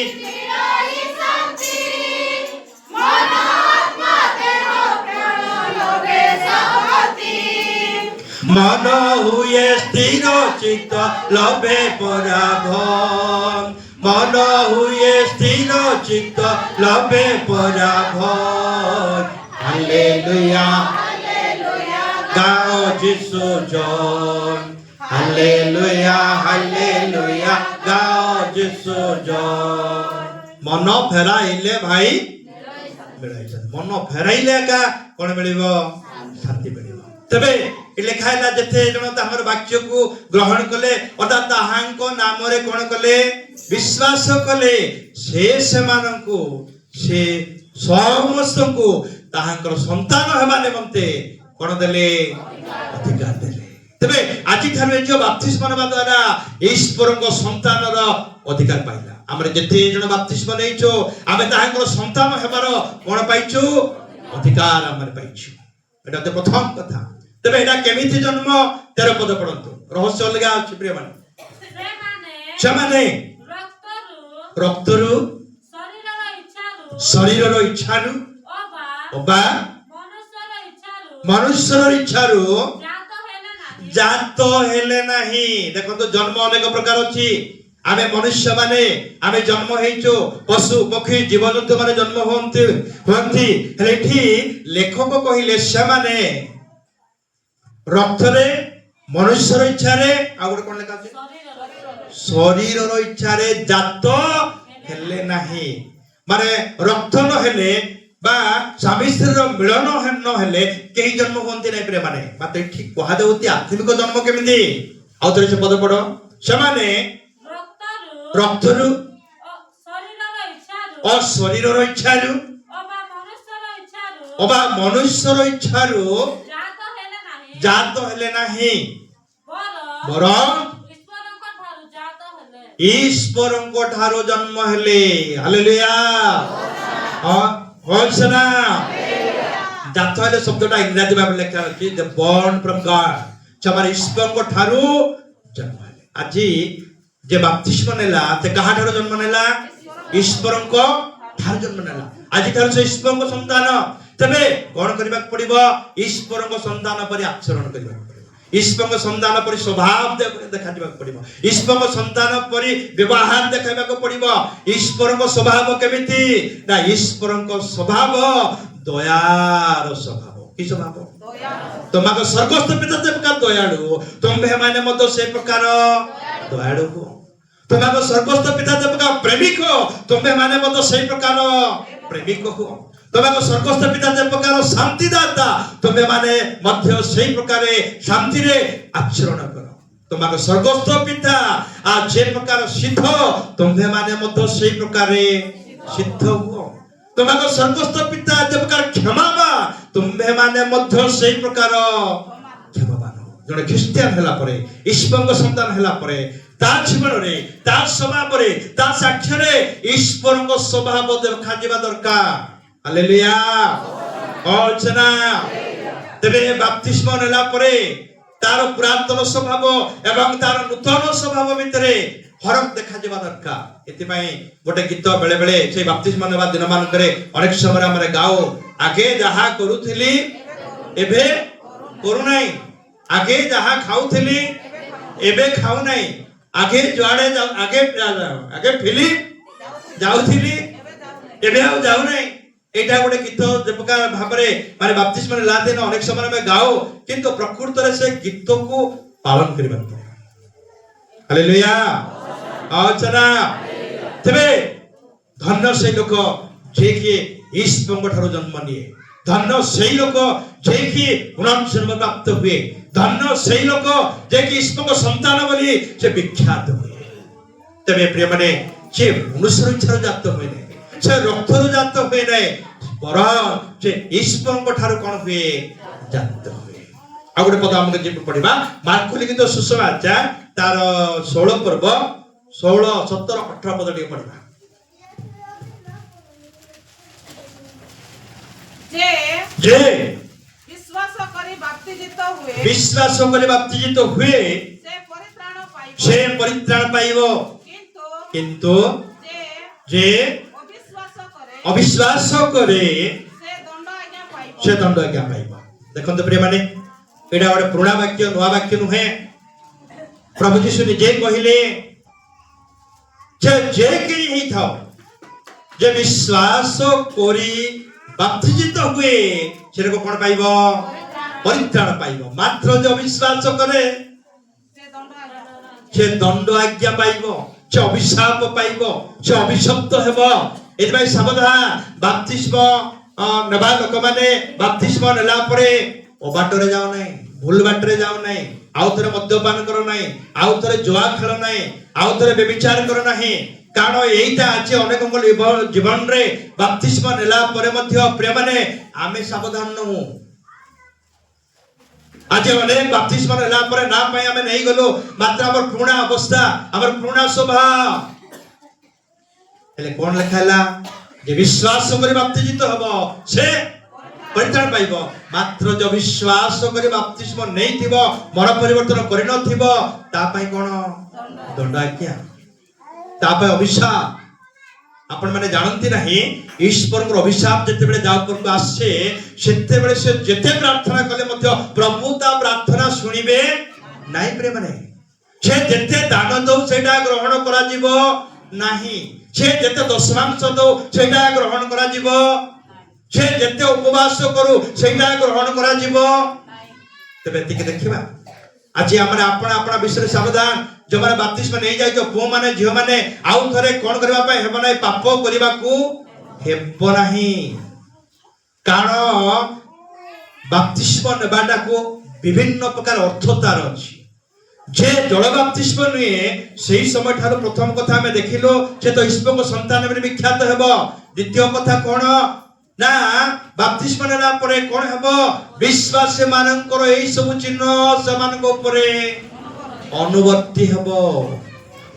ମନ ହୁଏ ସ୍ଥିର ଚିତ୍ତ ଲଭେ ପରାଭ, ମନ ହୁଏ ସ୍ଥିର ଚିତ୍ତ ଲଭେ ପରାଭ। ହାଲେଲୁୟା ଗାଓ ଯୀଶୁ ଜୟ, ହାଲେଲୁୟା ହାଲେଲୁୟା ଗାଓ ଯୀଶୁ ଜୟ। ମନ ଫେରାଇଲେ ଭାଇ ମିଳାଇଛନ୍ତି, ମନ ଫେରାଇଲେ ଏକା କଣ ମିଳିବ? ଶାନ୍ତି ମିଳିବ। ତେବେ ଲେଖା ହେଲା ଯେତେ ଜଣ ତାଙ୍କର ବାକ୍ୟକୁ ଗ୍ରହଣ କଲେ ଅର୍ଥାৎ ତାହାଙ୍କ ନାମରେ କଣ କଲେ? ବିଶ୍ୱାସ କଲେ, ସେ ସେମାନଙ୍କୁ ସେ ସମସ୍ତଙ୍କୁ ତାହାଙ୍କର ସନ୍ତାନ ହେବା ନିମନ୍ତେ କଣ ଦେଲେ? ଅଧିକାର ଦେଲେ। ତେବେ ଆଜିଠାରୁ ଏ ଯୋଉ ବାପ୍ତିସ୍ମ ନେବା ଦ୍ୱାରା ଈଶ୍ୱରଙ୍କ ସନ୍ତାନର ଅଧିକାର ପାଇଲା। ଆମର ଯେତେ ଜଣ ବାପ୍ତିସ୍ମ ନେଇଛୁ ଆମେ ତାହାଙ୍କର ସନ୍ତାନ ହେବାର କଣ ପାଇଛୁ? ଅଧିକାର ଆମେ ପାଇଛୁ। এটা হচ্ছে প্রথম কথা। তবে এটা কেমিতি জন্ম? 13 পদ পড়ন্তু, রহস্য অলগা আছে প্রিয়ମାନେ। ସେମାନେ ରକ୍ତରୁ ଶରୀରର ଇଚ୍ଛାରୁ ଅବା ମନୁଷ୍ୟର ଇଚ୍ଛାରୁ ଜାତ ହେଲେ ନାହିଁ। ଦେଖନ୍ତୁ ଜନ୍ମ ଅନେକ ପ୍ରକାର ଅଛି। ଆମେ ମନୁଷ୍ୟ ମାନେ ଆମେ ଜନ୍ମ ହେଇଛୁ, ପଶୁ ପକ୍ଷୀ ଜୀବଜନ୍ତୁ ମାନେ ଜନ୍ମ ହୁଅନ୍ତି। ହେଲେ ଏଠି ଲେଖକ କହିଲେ ସେମାନେ ରକ୍ତରେ, ମନୁଷ୍ୟର ଇଚ୍ଛାରେ, ଆଉ ଗୋଟେ କଣ ଲେଖା ଅଛି? ଶରୀରର ଇଚ୍ଛାରେ ଜାତ ହେଲେ ନାହିଁ। ମାନେ ରକ୍ତ ନହେଲେ ବା ସ୍ୱାମୀ ସ୍ତ୍ରୀର ମିଳନ ନହେଲେ କେହି ଜନ୍ମ ହୁଅନ୍ତି ନାହିଁ ପ୍ରିୟମାନେ। ମାତ୍ର ଏଠି କୁହାଯାଉଛି ଆତ୍ମିକ ଜନ୍ମ କେମିତି? ଆଉ ଥରେ ସେ ପଦ ପଢ, ସେମାନେ ରକ୍ତରୁ ଓ ଶରୀରର ଇଚ୍ଛାରୁ ଅବା ମନୁଷ୍ୟର ଇଚ୍ଛାରୁ ଜାତ ହେଲେ ନାହିଁ, ବରଂ ଈଶ୍ୱରଙ୍କ ଠାରୁ ଜନ୍ମ ହେଲେ। ହାଲେଲୁୟା। ନା ଜାତ ହେଲେ ଶବ୍ଦଟା ଇଂରାଜୀ ଭାବରେ ଲେଖା ଅଛି the born from God, ସେମାନେ ଈଶ୍ୱରଙ୍କ ଠାରୁ ଜନ୍ମ ହେଲେ। ଆଜି ଯେ ବାପ୍ତିସ୍ମ ନେଲା ସେ କାହା ଠାରୁ ଜନ୍ମ ନେଲା? ଈଶ୍ୱରଙ୍କ ଠାରୁ ଜନ୍ମ ନେଲା। ଆଜି ଠାରୁ ସେ ଈଶ୍ୱରଙ୍କ ସନ୍ତାନ। ତେବେ କଣ କରିବାକୁ ପଡିବ? ଈଶ୍ୱରଙ୍କ ସନ୍ତାନ ପରି ଆଚରଣ କରିବାକୁ ପଡିବ, ଈଶ୍ୱରଙ୍କ ସନ୍ତାନ ପରି ସ୍ୱଭାବ ଦେଖାଯିବାକୁ ପଡିବ, ଈଶ୍ୱରଙ୍କ ସନ୍ତାନ ପରି ବ୍ୟବହାର ଦେଖାଇବାକୁ ପଡିବ। ଈଶ୍ୱରଙ୍କ ସ୍ୱଭାବ କେମିତି? ନା ଈଶ୍ୱରଙ୍କ ସ୍ୱଭାବ ଦୟାର ସ୍ୱଭାବ। କି ସ୍ୱଭାବ? তোমাকে স্বর্গস্থ পিতা যে প্রকার দয়ালু, তুমি মানে মতো সে প্রকার দয়ালু হো। তোমাকে স্বর্গস্থ পিতা যে প্রকার প্রেমিক, তুমি মানে মতো সেই প্রকার প্রেমিক হো। তোমাকে স্বর্গস্থ পিতা যে প্রকার শান্তিদাতা, তুমি মানে মধ্য সেই প্রকারে শান্তিরে আচরণ করো। তোমাকে স্বর্গস্থ পিতা আর যে প্রকার সিদ্ধ, তুমি মানে মধ্য সেই প্রকারে সিদ্ধ হো। তোমাকে স্বর্গস্থ পিতা যে প্রকার ক্ষমাবা, তুমি মানে মধ্য সেই প্রকার ক্ষমাবান। জଣେ ଖ୍ରୀଷ୍ଟିଆନ ହେଲା ପରେ, ଈଶ୍ୱରଙ୍କ ସନ୍ତାନ ହେଲା ପରେ ତା ଜୀବନରେ ତା ସ୍ୱଭାବରେ ତା ସାକ୍ଷ୍ୟରେ ଈଶ୍ୱରଙ୍କ ସ୍ୱଭାବ ଦେଖାଯିବା ଦରକାର। ହାଲେଲୁୟା ଅଛି ନା? ତେବେ ବାପ୍ତିସ୍ମ ନେଲା ପରେ ତାର ପୁରାତନ ସ୍ୱଭାବ ଏବଂ ତାର ନୂତନ ସ୍ୱଭାବ ଭିତରେ ଫରକ ଦେଖାଯିବା ଦରକାର। ଏଥିପାଇଁ ଗୋଟେ ଗୀତ ବେଳେ ବେଳେ ସେଇ ବାପ୍ତିସ୍ମ ନେବା ଦିନ ମାନଙ୍କରେ ଅନେକ ସମୟରେ ଆମେ ଗାଉ, ଆଗେ ଯାହା କରୁଥିଲି ଏବେ କରୁନାହିଁ, ଆଗେ ଯାହା ଖାଉଥିଲି ଏବେ ଖାଉନାହିଁ, ଆଗେ ଯୁଆଡେ ଆଗେ ଫିଲ୍ମ ଯାଉଥିଲି ଏବେ ଆଉ ଯାଉନାହିଁ। ଏଇଟା ଗୋଟେ ଗୀତ ଯେ ପ୍ରକାର ଭାବରେ ମାନେ ବାପ୍ତିସ୍ମ ନେଲା ଦିନ ଅନେକ ସମୟରେ ଆମେ ଗାଉ, କିନ୍ତୁ ପ୍ରକୃତରେ ସେ ଗୀତକୁ ପାଳନ କରିବା ଦରକାର। ହାଲେଲୁୟା ଅଛି ନା? ତେବେ ଧନ୍ୟ ସେଇ ଲୋକ ଯିଏକି ଈଶ୍ୱରଙ୍କ ଠାରୁ ଜନ୍ମ ନିଏ, ଧନ୍ୟ ସେଇ ଲୋକ ଯିଏକି ପୁନର୍ଜନ୍ମ ପ୍ରାପ୍ତ ହୁଏ, ଧନ୍ୟ ସେଇ ଲୋକ ଯିଏକି ଈଶ୍ୱରଙ୍କ ସନ୍ତାନ ବୋଲି ସେ ବିଖ୍ୟାତ ହୁଏ। ତେବେ ପ୍ରିୟମାନେ, ସେ ମନୁଷ୍ୟର ଇଚ୍ଛାରୁ ଜାତ ହୁଏ ନାହିଁ, ସେ ରକ୍ତରୁ ଜାତ ହୁଏ ନାହିଁ, ବରଂ ସେ ଈଶ୍ୱରଙ୍କ ଠାରୁ କଣ ହୁଏ? ଜାତ ହୁଏ। ଆଉ ଗୋଟେ ପଦ ଆମକୁ ଯିବୁ ପଢିବା, ମାର୍କ ଲିଖିତ ସୁସମାଚାର ତାର 16 ପର୍ବ 16, 17, 18 ପଦ ଟିକେ ପଢିବା। ଯେ ବିଶ୍ୱାସ କରି ବାପ୍ତିଜିତ ହୁଏ, ବିଶ୍ୱାସ କରି ବାପ୍ତିଜିତ ହୁଏ ସେ ପରିତ୍ରାଣ ପାଇବ, କିନ୍ତୁ ଯେ ଅବିଶ୍ୱାସ କରେ ସେ ଦଣ୍ଡ ଆଜ୍ଞା ପାଇବ। ଦେଖନ୍ତୁ ପ୍ରିୟମାନେ, ଏଇଟା ଗୋଟେ ପୁରୁଣା ବାକ୍ୟ, ନୂଆ ବାକ୍ୟ ନୁହେଁ। ପ୍ରଭୁ ଯୀଶୁ ନିଜେ କହିଲେ ଯେ କେହି ହେଇଥାଉ ଯେ ବିଶ୍ୱାସ କରି ବାପ୍ତିଜିତ ହୁଏ ସେ ଲୋକ କଣ ପାଇବ? ପରିତ୍ରାଣ ପାଇବ। ମାତ୍ର ଯେ ଅବିଶ୍ୱାସ କରେ ସେ ଦଣ୍ଡ ଆଜ୍ଞା ପାଇବ, ସେ ଅଭିଶାପ ପାଇବ, ସେ ଅଭିଶପ୍ତ ହେବ। ଏଥିପାଇଁ ସାବଧାନ। ବାପ୍ତିସ୍ମ ନେବା ଲୋକମାନେ ବାପ୍ତିସ୍ମ ନେଲା ପରେ ଅବାଟରେ ଯାଉ ନାହିଁ, ଭୁଲ ବାଟରେ ଯାଉ ନାହିଁ, ଆଉ ଥରେ ମଦ୍ୟପାନ କର ନାହିଁ, ଆଉ ଥରେ ଜୁଆ ଖେଳ ନାହିଁ, ଆଉ ଥରେ ବ୍ୟଭିଚାର କର ନାହିଁ। କାରଣ ଏଇଟା ଅଛି ଅନେକଙ୍କ ଜୀବନରେ ବାପ୍ତିସ୍ମ ନେଲା ପରେ ମଧ୍ୟ ପ୍ରିୟମାନେ ଆମେ ସାବଧାନ ନୁହଁ। ଆଜି ଅନେକ ବାପ୍ତିସ୍ମ ନେଲା ପରେ ନା ପାଇଁ ଆମେ ନେଇଗଲୁ, ମାତ୍ର ଆମର ପୁରୁଣା ଅବସ୍ଥା, ଆମର ପୁରୁଣା ସ୍ୱଭାବ। ହେଲେ କଣ ଲେଖା ହେଲା? ଯେ ବିଶ୍ୱାସ କରି ବାପ୍ତିଜିତ ହବ ସେ ପରିତ୍ରାଣ ପାଇବ, ମାତ୍ର ଯେ ବିଶ୍ୱାସ କରି ବାପ୍ତିସ୍ମ ନେଇଥିବ, ମନ ପରିବର୍ତ୍ତନ କରିନଥିବ, ତା ପାଇଁ କଣ? ଦଣ୍ଡ ଆଜ୍ଞା, ତା ପାଇଁ ଅଭିଶାପ। ଆପଣ ମାନେ ଜାଣନ୍ତି ନାହିଁ, ଈଶ୍ୱରଙ୍କର ଅଭିଶାପ ଯେତେବେଳେ ଯାହା ଉପରକୁ ଆସେ ସେତେବେଳେ ସେ ଯେତେ ପ୍ରାର୍ଥନା କଲେ ମଧ୍ୟ ପ୍ରଭୁ ତା ପ୍ରାର୍ଥନା ଶୁଣିବେ ନାହିଁ। ପ୍ରିୟମାନେ, ସେ ଯେତେ ଦାନ ଦଉ ସେଇଟା ଗ୍ରହଣ କରାଯିବ ନାହିଁ, ସେ ଯେତେ ଦଶମାଂଶ ଦଉ ସେଇଟା ଗ୍ରହଣ କରାଯିବ, ସେ ଯେତେ ଉପବାସ କରୁ ସେଇଟା ଗ୍ରହଣ କରାଯିବ। ତେବେ ଏତିକି ଦେଖିବା, ଆଜି ଆମେ ଆପଣ ଆପଣ ବିଷୟରେ ସାବଧାନ। ଯୋଉମାନେ ବାପ୍ତିସ୍ମ ନେଇଯାଇଛ ପୁଅ ମାନେ ଝିଅ ମାନେ, ଆଉ ଥରେ କଣ କରିବା ପାଇଁ ହେବ ନାହିଁ? ପାପ କରିବାକୁ ହେବ ନାହିଁ। କାରଣ ବାପ୍ତିସ୍ମ ନେବାଟାକୁ ବିଭିନ୍ନ ପ୍ରକାର ଅର୍ଥ ତାର ଅଛି। ଯେ ଜଳ ବାପ୍ତିସ୍ମ ନୁହେଁ, ସେଇ ସମୟ ଠାରୁ ପ୍ରଥମ କଥା ଆମେ ଦେଖିଲୁ ସେ ତ ଈଶ୍ୱରଙ୍କ ସନ୍ତାନ ବୋଲି ବିଖ୍ୟାତ ହେବ। ଦ୍ୱିତୀୟ କଥା କଣ ନା, ବାପ୍ତିସ୍ମ ନେଲା ପରେ କଣ ହେବ? ବିଶ୍ୱାସୀ ମାନଙ୍କର ଏଇ ସବୁ ଚିହ୍ନ ସେମାନଙ୍କ ଉପରେ ଅନୁବର୍ତ୍ତୀ ହେବ।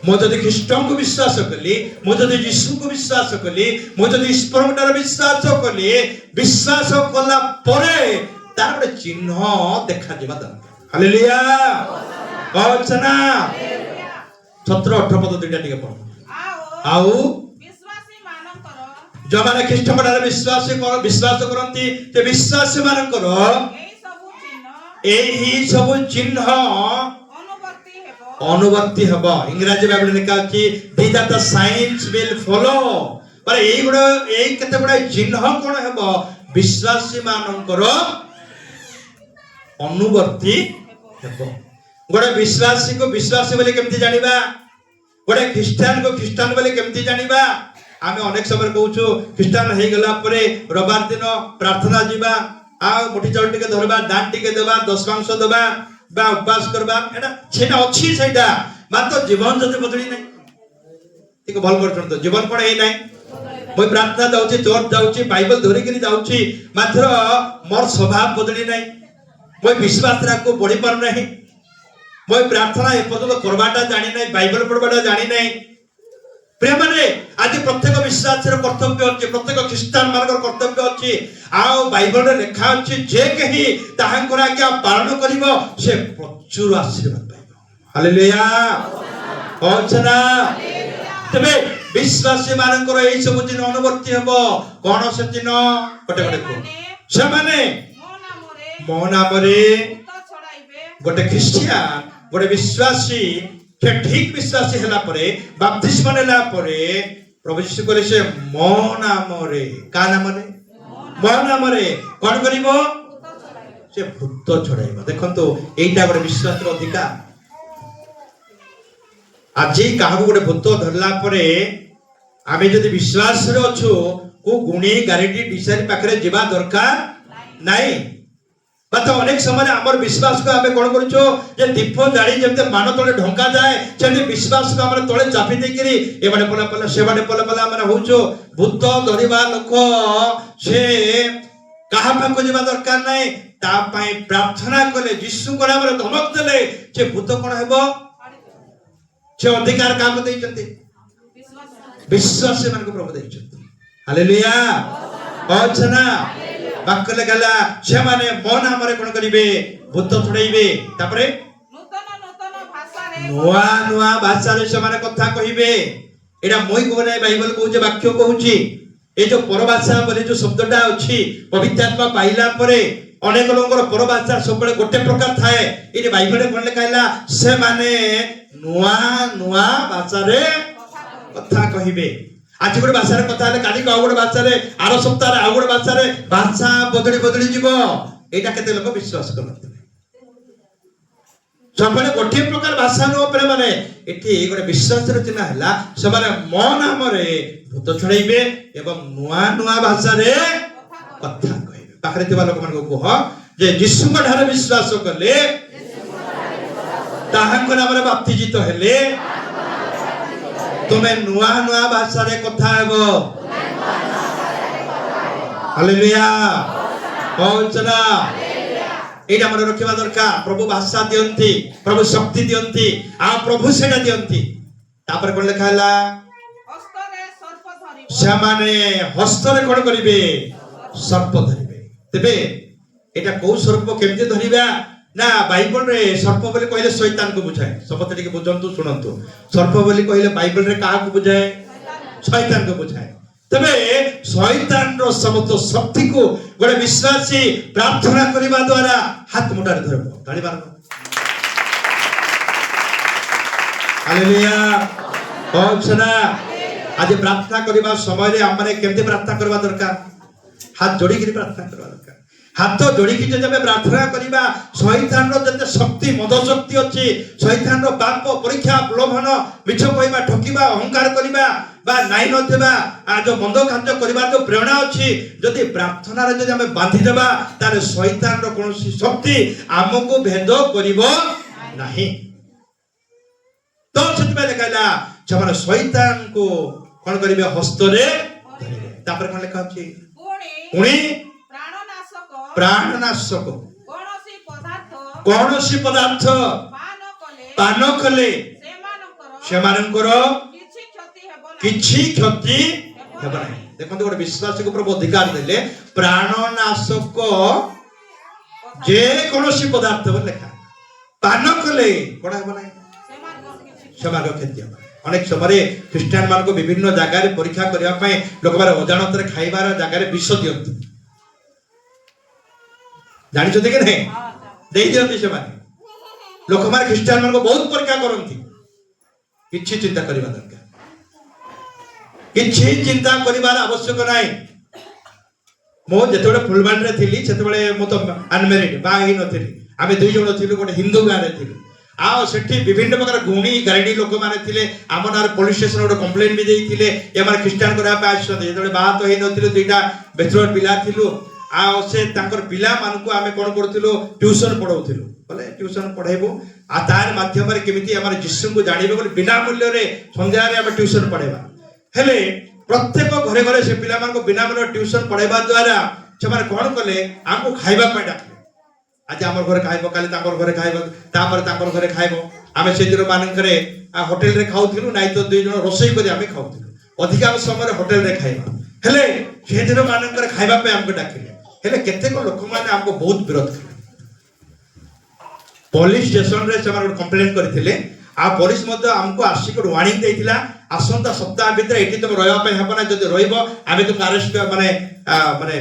ମୁଁ ଯଦି ଖ୍ରୀଷ୍ଟଙ୍କୁ ବିଶ୍ୱାସ କଲି, ମୁଁ ଯଦି ଯୀଶୁଙ୍କୁ ବିଶ୍ୱାସ କଲି, ମୁଁ ଯଦି ଈଶ୍ୱରଙ୍କ ଠାରେ ବିଶ୍ୱାସ କଲି, ବିଶ୍ୱାସ କଲା ପରେ ତାର ଗୋଟେ ଚିହ୍ନ ଦେଖାଯିବା ଦରକାର। ହାଲେଲୁୟା ଅଛି ନା? 17, 18 ପଦ ଦୁଇଟା ଟିକେ ପଢ। ଆଉ ଯୋଉମାନେ ଖ୍ରୀଷ୍ଟଙ୍କ ଠାରେ ବିଶ୍ୱାସ କରନ୍ତି, ସେ ବିଶ୍ୱାସୀ ମାନଙ୍କର ଏହି ସବୁ ଚିହ୍ନ ଅନୁବର୍ତ୍ତୀ ହେବ। ଇଂରାଜୀ ବାଇବେଲରେ ଲେଖା ଅଛି these are the signs will follow। ମାନେ ଏଇ କେତେ ଗୁଡାଏ ଚିହ୍ନ କଣ ହେବ? ବିଶ୍ୱାସୀ ମାନଙ୍କର ଅନୁବର୍ତ୍ତୀ ହେବ। ଗୋଟେ ବିଶ୍ୱାସୀକୁ ବିଶ୍ୱାସୀ ବୋଲି କେମିତି ଜାଣିବା? ଗୋଟେ ଖ୍ରୀଷ୍ଟିଆନକୁ ଖ୍ରୀଷ୍ଟିଆନ ବୋଲି କେମିତି ଜାଣିବା? ଆମେ ଅନେକ ସମୟରେ କହୁଛୁ ଖ୍ରୀଷ୍ଟିଆନ ହେଇଗଲା ପରେ ରବିବାର ଦିନ ପ୍ରାର୍ଥନା ଯିବା, ଆଉ ମୁଠି ଚାଉଳ ଟିକେ ଧରିବା, ଦାନ ଟିକେ ଦେବା, ଦଶମାଂଶ ଦେବା ବା ଉପବାସ କରିବା, ସେଟା ଅଛି ସେଇଟା, ମାତ୍ର ଜୀବନ ଯଦି ବଦଳି ନାହିଁ। ଟିକେ ଭଲ କରୁଛନ୍ତି, ଜୀବନ କଣ ହେଇ ନାହିଁ? ମୁଁ ପ୍ରାର୍ଥନା ଯାଉଛି, ଚର୍ଚ୍ଚ ଯାଉଛି, ବାଇବଲ ଧରିକିରି ଯାଉଛି, ମାତ୍ର ମୋର ସ୍ୱଭାବ ବଦଳି ନାହିଁ, ମୁଁ ବିଶ୍ୱାସକୁ ବଢି ପାରୁନାହିଁ। মই প্রার্থনা এপর্যন্ত করবাটা জানি নাই, বাইবেল পড়বাটা জানি নাই। প্রিয় মানে আজ প্রত্যেক বিশ্বাসের কর্তব্য আছে, প্রত্যেক খ্রিস্টান মানকর কর্তব্য আছে। আও বাইবেলরে লেখা আছে যে কেহি তাহাঙ্কর আজ্ঞা পালন করিব সে প্রচুর আশীর্বাদ পাইব। হালেলুয়া। অচনা তবে বিশ্বাসী মানকর এই সব দিন অনুবর্তী হব। কোন সে দিন গোটে গোটে ସେମାନେ ମୋ ନାମରେ ଗୋଟେ ଖ୍ରୀଷ୍ଟିଆନ, ଗୋଟେ ବିଶ୍ୱାସୀ, ସେ ଠିକ ବିଶ୍ୱାସୀ ହେଲା ପରେ, ବାପ୍ତିସ୍ମ ନେଲା ପରେ ପ୍ରଭୁ ଯୀଶୁ କହିଲେ ସେ ମୋ ନାମରେ, କା ନାମରେ? ମୋ ନାମରେ କଣ କରିବ? ସେ ଭୂତ ଛଡାଇବ। ଦେଖନ୍ତୁ ଏଇଟା ଗୋଟେ ବିଶ୍ୱାସର ଅଧିକାର। ଆଜି କାହାକୁ ଗୋଟେ ଭୂତ ଧରିଲା ପରେ ଆମେ ଯଦି ବିଶ୍ୱାସରେ ଅଛୁ, କୋଉ ଗୁଣି ଗାରେଣ୍ଟି ବିଷୟରେ ପାଖରେ ଯିବା ଦରକାର ନାହିଁ। ବାତ ଅନେକ ସମୟରେ ଆମର ବିଶ୍ୱାସକୁ ଆମେ କଣ କରୁଛୁ, ଯେ ଦୀପ ଜାଳି ଯେମିତି ମାନ ତଳେ ଢଙ୍କା ଯାଏ, ସେମିତି ବିଶ୍ୱାସକୁ ଆମର ତଳେ ଚାପି ଦେଇକିରି ଏବାଡେ ପଲା ପଲା ସେବାଡେ ପଲା ପଲା ଆମେ ହଉଛୁ। ଭୂତ ଧରିବା ଲୋକ ସେ କାହା ପାଖକୁ ଯିବା ଦରକାର ନାହିଁ, ତା ପାଇଁ ପ୍ରାର୍ଥନା କଲେ, ଯୀଶୁଙ୍କ ନାମରେ ଧମକ ଦେଲେ ସେ ଭୂତ କଣ ହେବ? ସେ ଅଧିକାର କାହାକୁ ଦେଇଛନ୍ତି? ବିଶ୍ୱାସୀ ମାନଙ୍କୁ ପ୍ରଭୁ ଦେଇଛନ୍ତି। ହାଲେଲୁୟା। ଅଛନା ବାକ୍ୟ ଲେଖାଲା ସେମାନେ ମୋ ନାମରେ କଣ କରିବେ? ଭୂତ ଛଡାଇବେ। ତାପରେ ନୂଆ ନୂଆ ଭାଷାରେ ସେମାନେ କଥା କହିବେ। ଏଇଟା ମୁଇଁ କହୁ ନାହିଁ, ବାଇବେଲ କହୁଛି, ବାକ୍ୟ କହୁଛି। এই যে পরভাষা বলে যে শব্দটা ଅଛି, পবিত্র আত্মা পাইলা পরে অনেক লোকଙ୍କର পরভাষা ସବୁବେଳେ ଗୋଟେ ପ୍ରକାର ଥାଏ। ଏଇ ବାଇବେଲରେ କଣ ଲେଖା ହେଲା? ସେମାନେ ନୂଆ ନୂଆ ଭାଷାରେ କଥା କହିବେ। ଆଜି ଗୋଟେ ଭାଷାରେ କଥା ହେଲେ କାଲି ଆଉ ଗୋଟେ ଭାଷାରେ, ଆର ସପ୍ତାହରେ ଆଉ ଗୋଟେ ଭାଷାରେ, ଭାଷା ବଦଳି ବଦଳି ଯିବ। ଏଇଟା କେତେ ଲୋକ ବିଶ୍ୱାସ କରନ୍ତି? ସବୁବେଳେ ଗୋଟିଏ ପ୍ରକାର ଭାଷା ନୁହଁ ପ୍ରେମ ମାନେ। ଏଠି ଗୋଟେ ବିଶ୍ୱାସର ଚିହ୍ନ ହେଲା ସେମାନେ ମୋ ନାମରେ ଭୂତ ଛଡାଇବେ ଏବଂ ନୂଆ ନୂଆ ଭାଷାରେ କଥା କହିବେ। ପାଖରେ ଥିବା ଲୋକମାନଙ୍କୁ କୁହ ଯେ ଯୀଶୁଙ୍କ ଠାରେ ବିଶ୍ୱାସ କଲେ, ତାହାଙ୍କ ନାମରେ ବାପ୍ତିଜିତ ହେଲେ, ତୁମେ ନୂଆ ନୂଆ ଭାଷାରେ କଥା ହେବ। ହାଲେଲୁୟା। ପହଞ୍ଚନା এইটা মনে রখিবা দরকার। প্রভু ভাষা দিয়ন্তি, প্রভু শক্তি দিয়ন্তি, আর প্রভু সেটা দিয়ন্তি। তারপরে কোন লেখা ହେଲା? ସେମାନେ ହସ୍ତରେ କଣ କରିବେ? ସର୍ପ ଧରିବେ। ତେବେ এটা କୋଉ ସର୍ପ କେମିତି ଧରିବା? ନା ବାଇବଲରେ ସର୍ପ ବୋଲି କହିଲେ ଶୈତାନକୁ ବୁଝାଏ। ସମସ୍ତେ ଟିକେ ବୁଝନ୍ତୁ, ଶୁଣନ୍ତୁ। ସର୍ପ ବୋଲି କହିଲେ ବାଇବଲରେ କାହାକୁ ବୁଝାଏ? ଶୈତାନକୁ ବୁଝାଏ। ତେବେ ଶୈତାନର ସମସ୍ତ ଶକ୍ତିକୁ ଗୋଟେ ବିଶ୍ୱାସୀ ପ୍ରାର୍ଥନା କରିବା ଦ୍ୱାରା ହାତ ମୁଠାରେ ଧରିବ, ଟାଣି ମାରିବ। ହାଲେଲୁୟା। ପହଞ୍ଚନା ଆଜି ପ୍ରାର୍ଥନା କରିବା ସମୟରେ ଆମେ କେମିତି ପ୍ରାର୍ଥନା କରିବା ଦରକାର? ହାତ ଯୋଡ଼ିକିରି ପ୍ରାର୍ଥନା କରିବା ଦରକାର। ହାତ ଯୋଡ଼ିକି ଯଦି ଆମେ ପ୍ରାର୍ଥନା କରିବା, ଶୈତାନର ଯେତେ ଶକ୍ତି, ମଦ ଶକ୍ତି ଅଛି, ଶୈତାନର ପାପ, ପରୀକ୍ଷା, ପ୍ରଲୋଭନ, ମିଛ କହିବା, ଠକିବା, ଅହଙ୍କାର କରିବା বা নাই নথিবা ଯୋଉ ମନ୍ଦ କାର୍ଯ୍ୟ କରିବାର ଯୋଉ ପ୍ରେରଣା ଅଛି, ଯଦି ପ୍ରାର୍ଥନାରେ ଯଦି ଆମେ ବାନ୍ଧି ଦେବା, ତାହେଲେ ଶୈତାନର କୌଣସି ଶକ୍ତି ଆମକୁ ଭେଦ କରିବ ନାହିଁ। ତ ସେଥିପାଇଁ ଲେଖାହେଲା ସେମାନେ ଶୈତାନକୁ କଣ କରିବେ? ହସ୍ତରେ ଧରିବେ। ତାପରେ କଣ ଲେଖା ଅଛି? ପୁଣି ପ୍ରାଣନାଶକ କୌଣସି ପଦାର୍ଥ ପାନ କଲେ ସେମାନଙ୍କର କିଛି କ୍ଷତି ହେବ ନାହିଁ। ଦେଖନ୍ତୁ ଗୋଟେ ବିଶ୍ୱାସୀକୁ ପ୍ରଭୁ ଅଧିକାର ଦେଲେ ପ୍ରାଣନାଶକ ଯେ କୌଣସି ପଦାର୍ଥ ବୋଲି ଲେଖା। ପାନ କଲେ କଣ ହେବ ନାହିଁ? ସେମାନଙ୍କ କ୍ଷତି ହେବ। ଅନେକ ସମୟରେ ଖ୍ରୀଷ୍ଟିଆନ ମାନଙ୍କୁ ବିଭିନ୍ନ ଜାଗାରେ ପରୀକ୍ଷା କରିବା ପାଇଁ ଲୋକମାନେ ଅଜାଣତରେ ଖାଇବାର ଜାଗାରେ ବିଷ ଦିଅନ୍ତି। ଜାଣିଛନ୍ତି କି ନାହିଁ? ଦେଇ ଦିଅନ୍ତି ସେମାନେ। ଲୋକମାନେ ଖ୍ରୀଷ୍ଟିଆନ ମାନଙ୍କୁ ବହୁତ ପରୀକ୍ଷା କରନ୍ତି। କିଛି ଚିନ୍ତା କରିବା ଦରକାର, କିଛି ଚିନ୍ତା କରିବାର ଆବଶ୍ୟକ ନାହିଁ। ମୁଁ ଯେତେବେଳେ ଫୁଲବାଣୀରେ ଥିଲି ସେତେବେଳେ ମୁଁ ତ ଅନମ୍ୟାରିଡ୍, ବାହା ହେଇନଥିଲି। ଆମେ ଦୁଇ ଜଣ ଥିଲୁ, ଗୋଟେ ହିନ୍ଦୁ ଗାଁରେ ଥିଲୁ। ଆଉ ସେଠି ବିଭିନ୍ନ ପ୍ରକାର ଗୁଣି ଗାରେଡି ଲୋକମାନେ ଥିଲେ। ଆମ ନାଁରେ ପୋଲିସ ଷ୍ଟେସନ ଗୋଟେ କମ୍ପ୍ଲେନ ବି ଦେଇଥିଲେ, ଏମାନେ ଖ୍ରୀଷ୍ଟିଆନ କରିବା ପାଇଁ ଆସିଛନ୍ତି। ଯେତେବେଳେ ବାହା ତ ହେଇନଥିଲୁ, ଦୁଇଟା ବେଚଲର ପିଲା ଥିଲୁ। ଆଉ ସେ ତାଙ୍କର ପିଲାମାନଙ୍କୁ ଆମେ କଣ କରୁଥିଲୁ? ଟ୍ୟୁସନ ପଢଉଥିଲୁ। ବୋଲେ ଟ୍ୟୁସନ ପଢେଇବୁ, ଆଉ ତାର ମାଧ୍ୟମରେ କେମିତି ଆମର ଯୀଶୁଙ୍କୁ ଜାଣିବେ ବୋଲି ବିନା ମୂଲ୍ୟରେ ସନ୍ଧ୍ୟାରେ ଆମେ ଟ୍ୟୁସନ ପଢେଇବା। ହେଲେ ପ୍ରତ୍ୟେକ ଘରେ ଘରେ ସେ ପିଲାମାନଙ୍କୁ ବିନା ମୂଲ୍ୟରେ ଟ୍ୟୁସନ ପଢେଇବା ଦ୍ୱାରା ସେମାନେ କଣ କଲେ? ଆମକୁ ଖାଇବା ପାଇଁ ଡାକିଲେ। आज आम घर खाइब काली घरे खाइब तापर घरे खाइब आम से दिन मानकरे होटेल रे खाऊथिलु नाइ तो दुई जन रोसई करी आम खाऊथिलु अधिकांश समय होटेल रे खाइबा हेले से दिन मानकरे खाइबा पे हमको डाकिले हेले केतेक लोक माने हमको बहुत विरोध कले पुलिस स्टेशन रे से कंप्लेन करथिले आ पुलिस मध्य हमको आसिक वार्निंग देइथिला आसंता सप्ताह भीतर एठी तुम रहबा पे हबना जदि रहइबो आमे तुम अरेस्ट माने माने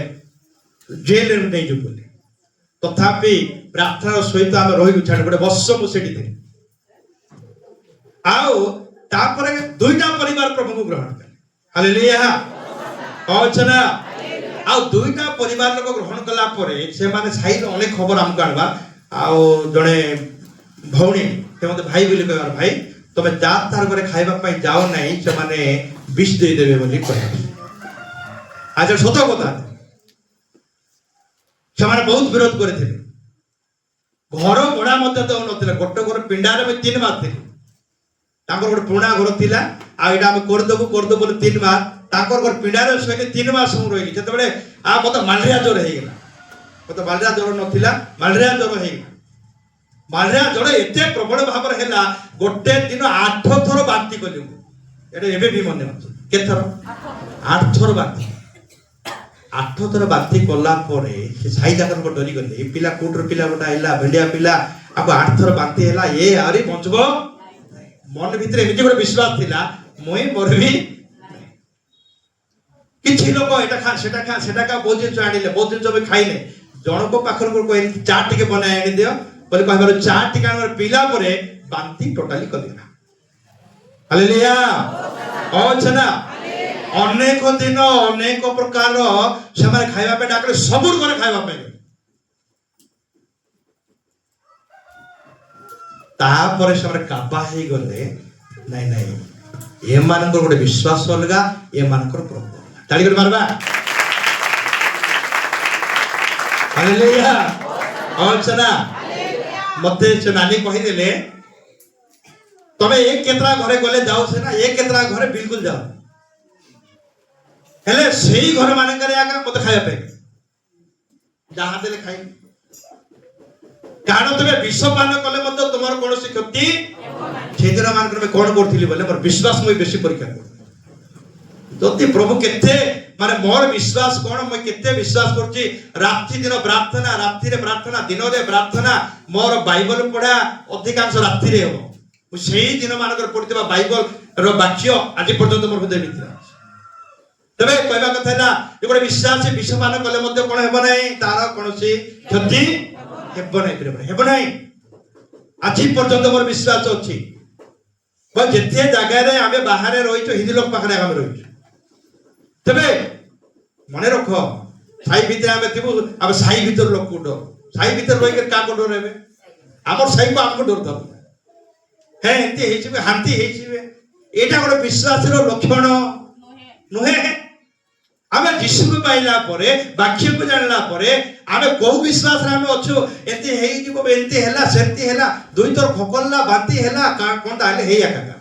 जेल रे नै जो बोले तथापि प्रार्थना सहित आम रही छाड़ गोटे वर्ष मुझे आओ तापर दुईटा परिवार प्रभु को ग्रहण कले हालेलुया कहछना आ दुईटा परिवार लोक ग्रहण कला परे से माने साइड अनेक खबर हमको आनबा आ जने भौणी से मते भाई बोली कहबार भाई तमे जात तार घरे खाइबा पई जाओ नै से माने विष दे देबे बोली कहै आज सत कथा से माने बहुत विरोध करथिले घर भड़ा मते तो नथिले गोटे घर पिंडारे में 3 मास थिले तांकर गोटे पुराना घर थिला आ एटा हम कर देबो बोले 3 मास तांकर घर पिंडारे सके 3 मास हम रहिली जते बेले आ मते मालरिया ज्वर हे गेला मते मालरिया ज्वर नथिला मालरिया ज्वर हे मालरिया ज्वर एते प्रबल भाबर हेला गोटे दिन 8 थर बांती कलु एटा एबे भी मने अछि के थर 8 थर बांती 8 थर बांती कला परे से साई जाकर को डरी गले ए पिला कोटर पिला गोटा आइला भेंडिया पिला अब 8 थर बांती हेला ए अरे बचबो मन भीतर एमिति गोटे विश्वास थिला मोई मरबी किछि लोक एटा खा सेटा का बहुत दिन आनिले बहुत दिन जब खाइले जणको पाखर को कोइ चाट टिके बनाय आनि दियो बोले कहबार चाट टिके आनर पिला परे बांती टोटली कदिला हालेलुया ओछना अनेक दिन अनेक प्रकार से खाइबा पे डाकले सबुर करे खाइबा पे तापर से काबा हे गले नहीं नहीं ए मानकर गोटे विश्वास अलगा ए मानकर प्रभु ताली कर मारबा हालेलुया ओछना मते से नानी कहि देले तबे एक केतरा घरे गले जाओ से ना एक केतरा घरे बिल्कुल जाओ हेले सेही घर मानकरे आका मते खाया पे जहां देले खाई कारण तबे विश्वपान कले मते तुमार कोनोसी क्षति छेदरा मानकर में कोन करथिली बोले मोर विश्वास মই बेसी परीक्षा कर जति प्रभु केते माने मोर विश्वास कोन মই केते विश्वास करछि रात्रि दिन प्रार्थना रात्रि रे प्रार्थना दिन रे प्रार्थना मोर बाइबल पढ़ा अधिकांश रात्रि रे हो सेही दिन मानकर पढ़ितबा बाइबल रो वाक्य आज पर्यंत मोर हृदय भितर तबे कहबा कथा ना ए गोटे विश्वास विश्वपान कले मते कोन हेबो नै तार कोनोसी क्षति हेबो नै प्रेम हेबो नै आज पर्यंत मोर विश्वास अछि बा जेते जगह रे आमे बाहर रहितो हिंदी लोक पाखरे आमे रहितो तबे मने रखो साई भीतर आमे थिबो अब साई भीतर लोक को डर साई भीतर रहि के का को डर हेबे हमर साई को हमको डर दब हे एते हेचिबे हांती हेचिबे एटा गोटे विश्वास रो लक्षण नुहे आमे जिसु को पाइला परे वाक्य को जानला परे आमे को विश्वास रे आमे अछु एते हेइ जीवो एते हेला सेति हेला दुई तोर खकलला बाती हेला का कोन ताले हेइ आका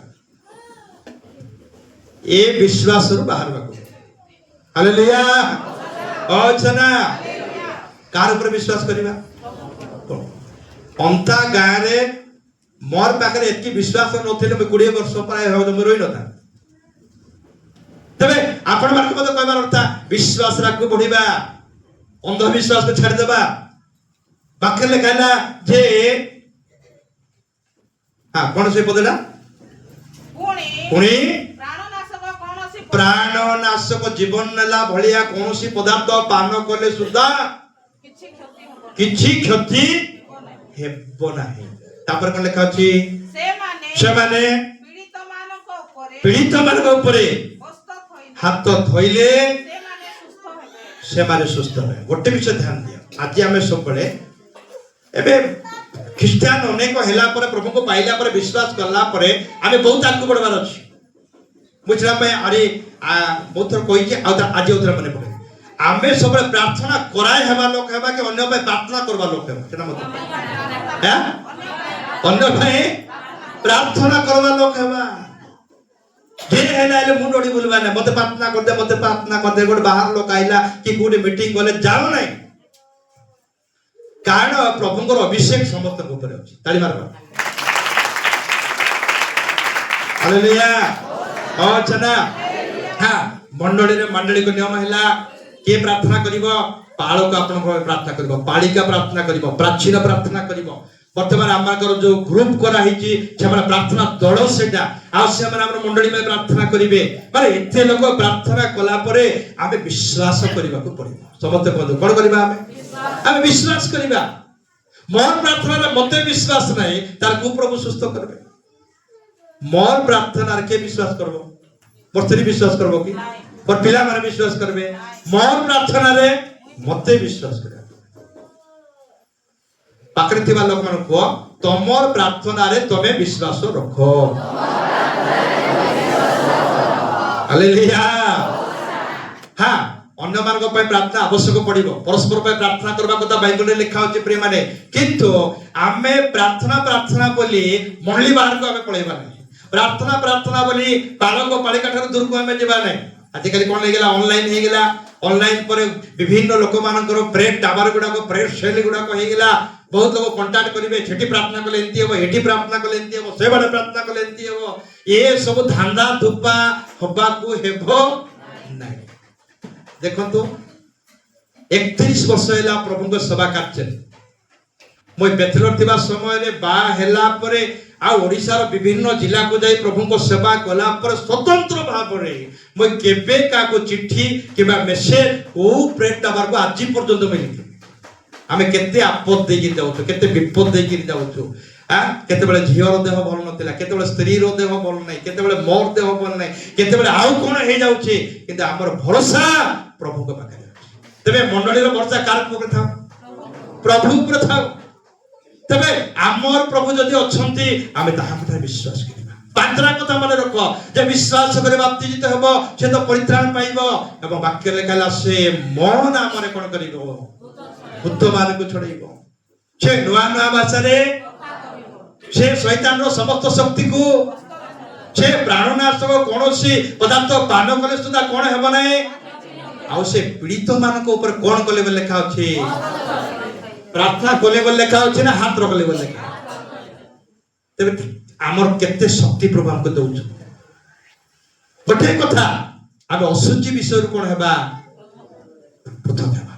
ए विश्वास रो बाहर बाको हालेलुया ओछना कार ऊपर विश्वास करिबा अंता गाय रे मोर पाखरे एति विश्वास नथिले मैं 20 वर्ष प्राय हो मैं रोइ नथा तबे आपण मानक मते कहबार अर्थ विश्वास राखु बढ़िबा अंधविश्वास को छाड़ देबा पाखरे लेखाला जे हां कोन से पदला पुणी प्राणनाशक जीवन नेला भलिया कोनोसी पदार्थ पान करले सुद्धा किछि क्षति हेबो नाही तापर कोन लेखा अछि से माने पीड़ित मानक ऊपरे हाथ थोइले से माने सुस्थ होय गोटे विषय ध्यान दिया आज आमे सब बळे एबे ख्रिस्टियन अनेक हेला पर प्रभु को पाइला पर विश्वास करला पर आमे बहुत आगु बढ़वार अछि बुझला पे अरे बहुत थर कहि जे आज उधर मने पड़े आमे सब प्रार्थना कराय हेबा लोक हेबा के अन्य पे प्रार्थना करबा लोक हेबा केना मतलब हैं अन्य पे प्रार्थना करबा लोक हेबा जे हेलाइले मुंडोडी बोलबा ना मते प्रार्थना कर दे गोटे बाहर लोक आइला कि कोडे मीटिंग गले जाओ नै କାରଣ ପ୍ରଭୁଙ୍କର ଅଭିଷେକ ସମସ୍ତଙ୍କ ଉପରେ ଅଛି। ତାଳି ମାରବା। ହାଲେଲୁୟା। ଅଛି ନା? ହଁ, ମଣ୍ଡଳୀକୁ ନିୟମ ହେଲା କିଏ ପ୍ରାର୍ଥନା କରିବ? ପାଳକ ଆପଣଙ୍କ ପ୍ରାର୍ଥନା କରିବ, ପାଳିକା ପ୍ରାର୍ଥନା କରିବ, ପ୍ରାଚୀନ ପ୍ରାର୍ଥନା କରିବ। ବର୍ତ୍ତମାନ ଆମର ଯୋଉ ଗ୍ରୁପ କରାହେଇଛି ସେମାନେ ପ୍ରାର୍ଥନା ଦଳ ସେଇଟା, ଆଉ ସେମାନେ ଆମର ମଣ୍ଡଳୀ ପାଇଁ ପ୍ରାର୍ଥନା କରିବେ। ମାନେ ଏତେ ଲୋକ ପ୍ରାର୍ଥନା କଲା ପରେ ଆମେ ବିଶ୍ୱାସ କରିବାକୁ ପଡିବ। ସମସ୍ତେ କୁହନ୍ତୁ କଣ କରିବା? ଆମେ ବିଶ୍ୱାସ କରିବା। ମୋର ପ୍ରାର୍ଥନାରେ ମତେ ବିଶ୍ୱାସ ନାହିଁ, ତାର କୁ ପ୍ରଭୁ ସୁସ୍ଥ କରିବେ। ମୋର ପ୍ରାର୍ଥନାରେ କିଏ ବିଶ୍ୱାସ କରବ? ମୋର ସ୍ତ୍ରୀ ବିଶ୍ୱାସ କରବ କି? ମୋର ପିଲାମାନେ ବିଶ୍ୱାସ କରିବେ? ମୋର ପ୍ରାର୍ଥନାରେ ମତେ ବିଶ୍ୱାସ କରିବା। ପାଖରେ ଥିବା ଲୋକମାନଙ୍କୁ କୁହ, ତମର ପ୍ରାର୍ଥନାରେ ତମେ ବିଶ୍ୱାସ ରଖ। ହାଲେଲୁୟା। ହଁ, ଅନ୍ୟମାନଙ୍କ ପାଇଁ ପ୍ରାର୍ଥନା ଆବଶ୍ୟକ ପଡିବ, ପରସ୍ପର ପାଇଁ ପ୍ରାର୍ଥନା କରିବା କଥା ବାଇବଲରେ ଲେଖା ଅଛି ପ୍ରିୟମାନେ। କିନ୍ତୁ ଆମେ ପ୍ରାର୍ଥନା ବୋଲି ମଣ୍ଡଳୀ ବାହାରକୁ ଆମେ ପଳେଇବା ନାହିଁ। ପ୍ରାର୍ଥନା ବୋଲି ପାଳକ ପାଳିକା ଠାରୁ ଦୂରକୁ ଆମେ ଯିବା ନାହିଁ। ଆଜିକାଲି କଣ ହେଇଗଲା? ଅନଲାଇନ ହେଇଗଲା। ଅନଲାଇନ ପରେ ବିଭିନ୍ନ ଲୋକମାନଙ୍କର ପ୍ରେୟର ଟାୱାର ଗୁଡାକ, ପ୍ରେୟର ସେଲ ଗୁଡାକ ହେଇଗଲା। ବହୁତ ଲୋକ କଣ୍ଟାକ୍ଟ କରିବେ, ସେଠି ପ୍ରାର୍ଥନା କଲେ ଏମିତି ହବ, ଏଠି ପ୍ରାର୍ଥନା କଲେ ଏମିତି ହବ, ସେବାଡେ ପ୍ରାର୍ଥନା କଲେ ଏମିତି ହବ। ଏ ସବୁ ଧାନ୍ଦା ଧୁପା ହବାକୁ ହେବ ନାହିଁ। ଦେଖନ୍ତୁ 31 ବର୍ଷ ହେଲା ପ୍ରଭୁଙ୍କ ସେବା କାର୍ଯ୍ୟ। ମୁଁ ବେଥେଲର ଥିବା ସମୟରେ ବାହା ହେଲା ପରେ ଆଉ ଓଡ଼ିଶାର ବିଭିନ୍ନ ଜିଲ୍ଲାକୁ ଯାଇ ପ୍ରଭୁଙ୍କ ସେବା କଲା ପରେ ସ୍ୱତନ୍ତ୍ର ଭାବରେ ମୁଁ କେବେ କାହାକୁ ଚିଠି କିମ୍ବା ମେସେଜ କୋଉ ପ୍ରେଟ ଦେବାକୁ ଆଜି ପର୍ଯ୍ୟନ୍ତ ମିଳିନି। ଆମେ କେତେ ଆପଦ ଦେଇକି ଯାଉଛୁ, କେତେ ବିପଦ ଦେଇକି ଯାଉଛୁ। କେତେବେଳେ ଝିଅର ଦେହ ଭଲ ନଥିଲା, କେତେବେଳେ ସ୍ତ୍ରୀର ଦେହ ଭଲ ନାହିଁ, କେତେବେଳେ ମୋର ଦେହ ଭଲ ନାହିଁ, କେତେବେଳେ ଆଉ କଣ ହେଇଯାଉଛି, କିନ୍ତୁ ଆମର ଭରସା ପ୍ରଭୁଙ୍କ ପାଖରେ ଅଛି। ତେବେ ମଣ୍ଡଳୀର ଭରସା କାହାର ଉପରେ ଥାଉ? ପ୍ରଭୁ ଉପରେ ଥାଉ। ତେବେ ଆମର ପ୍ରଭୁ ଯଦି ଅଛନ୍ତି ଆମେ ତାହା କଥା ବିଶ୍ୱାସ କରିବା। ପାଞ୍ଚଟା କଥା ମନେ ରଖ ଯେ ବିଶ୍ୱାସ କରି ବାପ୍ତିଜିତ ହେବ ସେ ତ ପରିତ୍ରାଣ ପାଇବ, ଏବଂ ବାକ୍ୟ ଲେଖା ହେଲା ସେ ମୋ ନାମରେ କଣ କରିବ? ଭୂତମାନଙ୍କୁ ଛଡେଇବ। ସେ ନୂଆ ନୂଆ ଭାଷାରେ ସେ ଶୈତାନର ସମସ୍ତ ଶକ୍ତିକୁ, ସେ ପ୍ରାଣନାଶକ କୌଣସି ପଦାର୍ଥ ପାନ କଲେ ସୁଦ୍ଧା କଣ ହେବ ନାହିଁ। ଆଉ ସେ ପୀଡ଼ିତ ମାନଙ୍କ ଉପରେ କଣ କଲେ ବୋଲି ଲେଖା ଅଛି? ପ୍ରାର୍ଥନା କଲେ ବୋଲି ଲେଖା ଅଛି ନା ହାତ ରଖଲେ ବୋଲି ଲେଖା? ତେବେ ଆମର କେତେ ଶକ୍ତି ପ୍ରଭୁ ଆମକୁ ଦଉଛୁ। ଗୋଟେ କଥା, ଆମେ ଅଶୁଚି ବିଷୟରୁ କଣ ହେବା? ପୃଥକ ହେବା।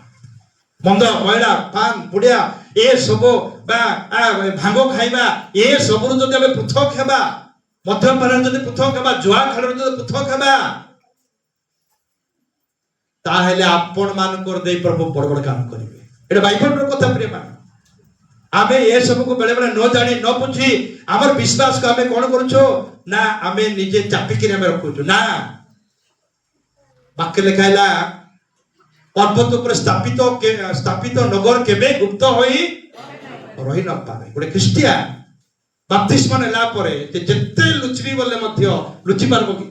ମନ୍ଦ, ମଇଳା, ପାନ, ପୁଡ଼ିଆ ଏ ସବୁ ବା ଭାଙ୍ଗ ଖାଇବା ଏ ସବୁରୁ ଯଦି ଆମେ ପୃଥକ ହେବା, ମଦ୍ୟପାନରେ ଯଦି ପୃଥକ ହେବା, ଜୁଆ ଖେଳରେ ଯଦି ପୃଥକ ହେବା, ତାହେଲେ ଆପଣ ମାନଙ୍କର ଦେଇ ପ୍ରଭୁ ବଡ ବଡ କାମ କରିବେ। ଏଟା ବାଇବଲର କଥା ପ୍ରିୟମାନେ। ଆମେ ଏ ସବୁକୁ ବେଳେ ବେଳେ ନ ଜାଣି ନ ବୁଝି ଆମର ବିଶ୍ୱାସକୁ ଆମେ କଣ କରୁଛୁ ନା ଆମେ ନିଜେ ଚାପିକିରି ଆମେ ରଖୁଛୁ। ନା, ବାକ୍ୟ ଲେଖା ହେଲା ପର୍ବତ ଉପରେ ସ୍ଥାପିତ ନଗର କେବେ ଗୁପ୍ତ ହୋଇ ରହି ନପାରେ। ଗୋଟେ ଖ୍ରୀଷ୍ଟିଆନ ବାପ୍ତିସ୍ମ ନେଲା ପରେ ଯେତେ ଲୁଚିବି ବୋଲେ ମଧ୍ୟ ଲୁଚି ପାରିବ କି?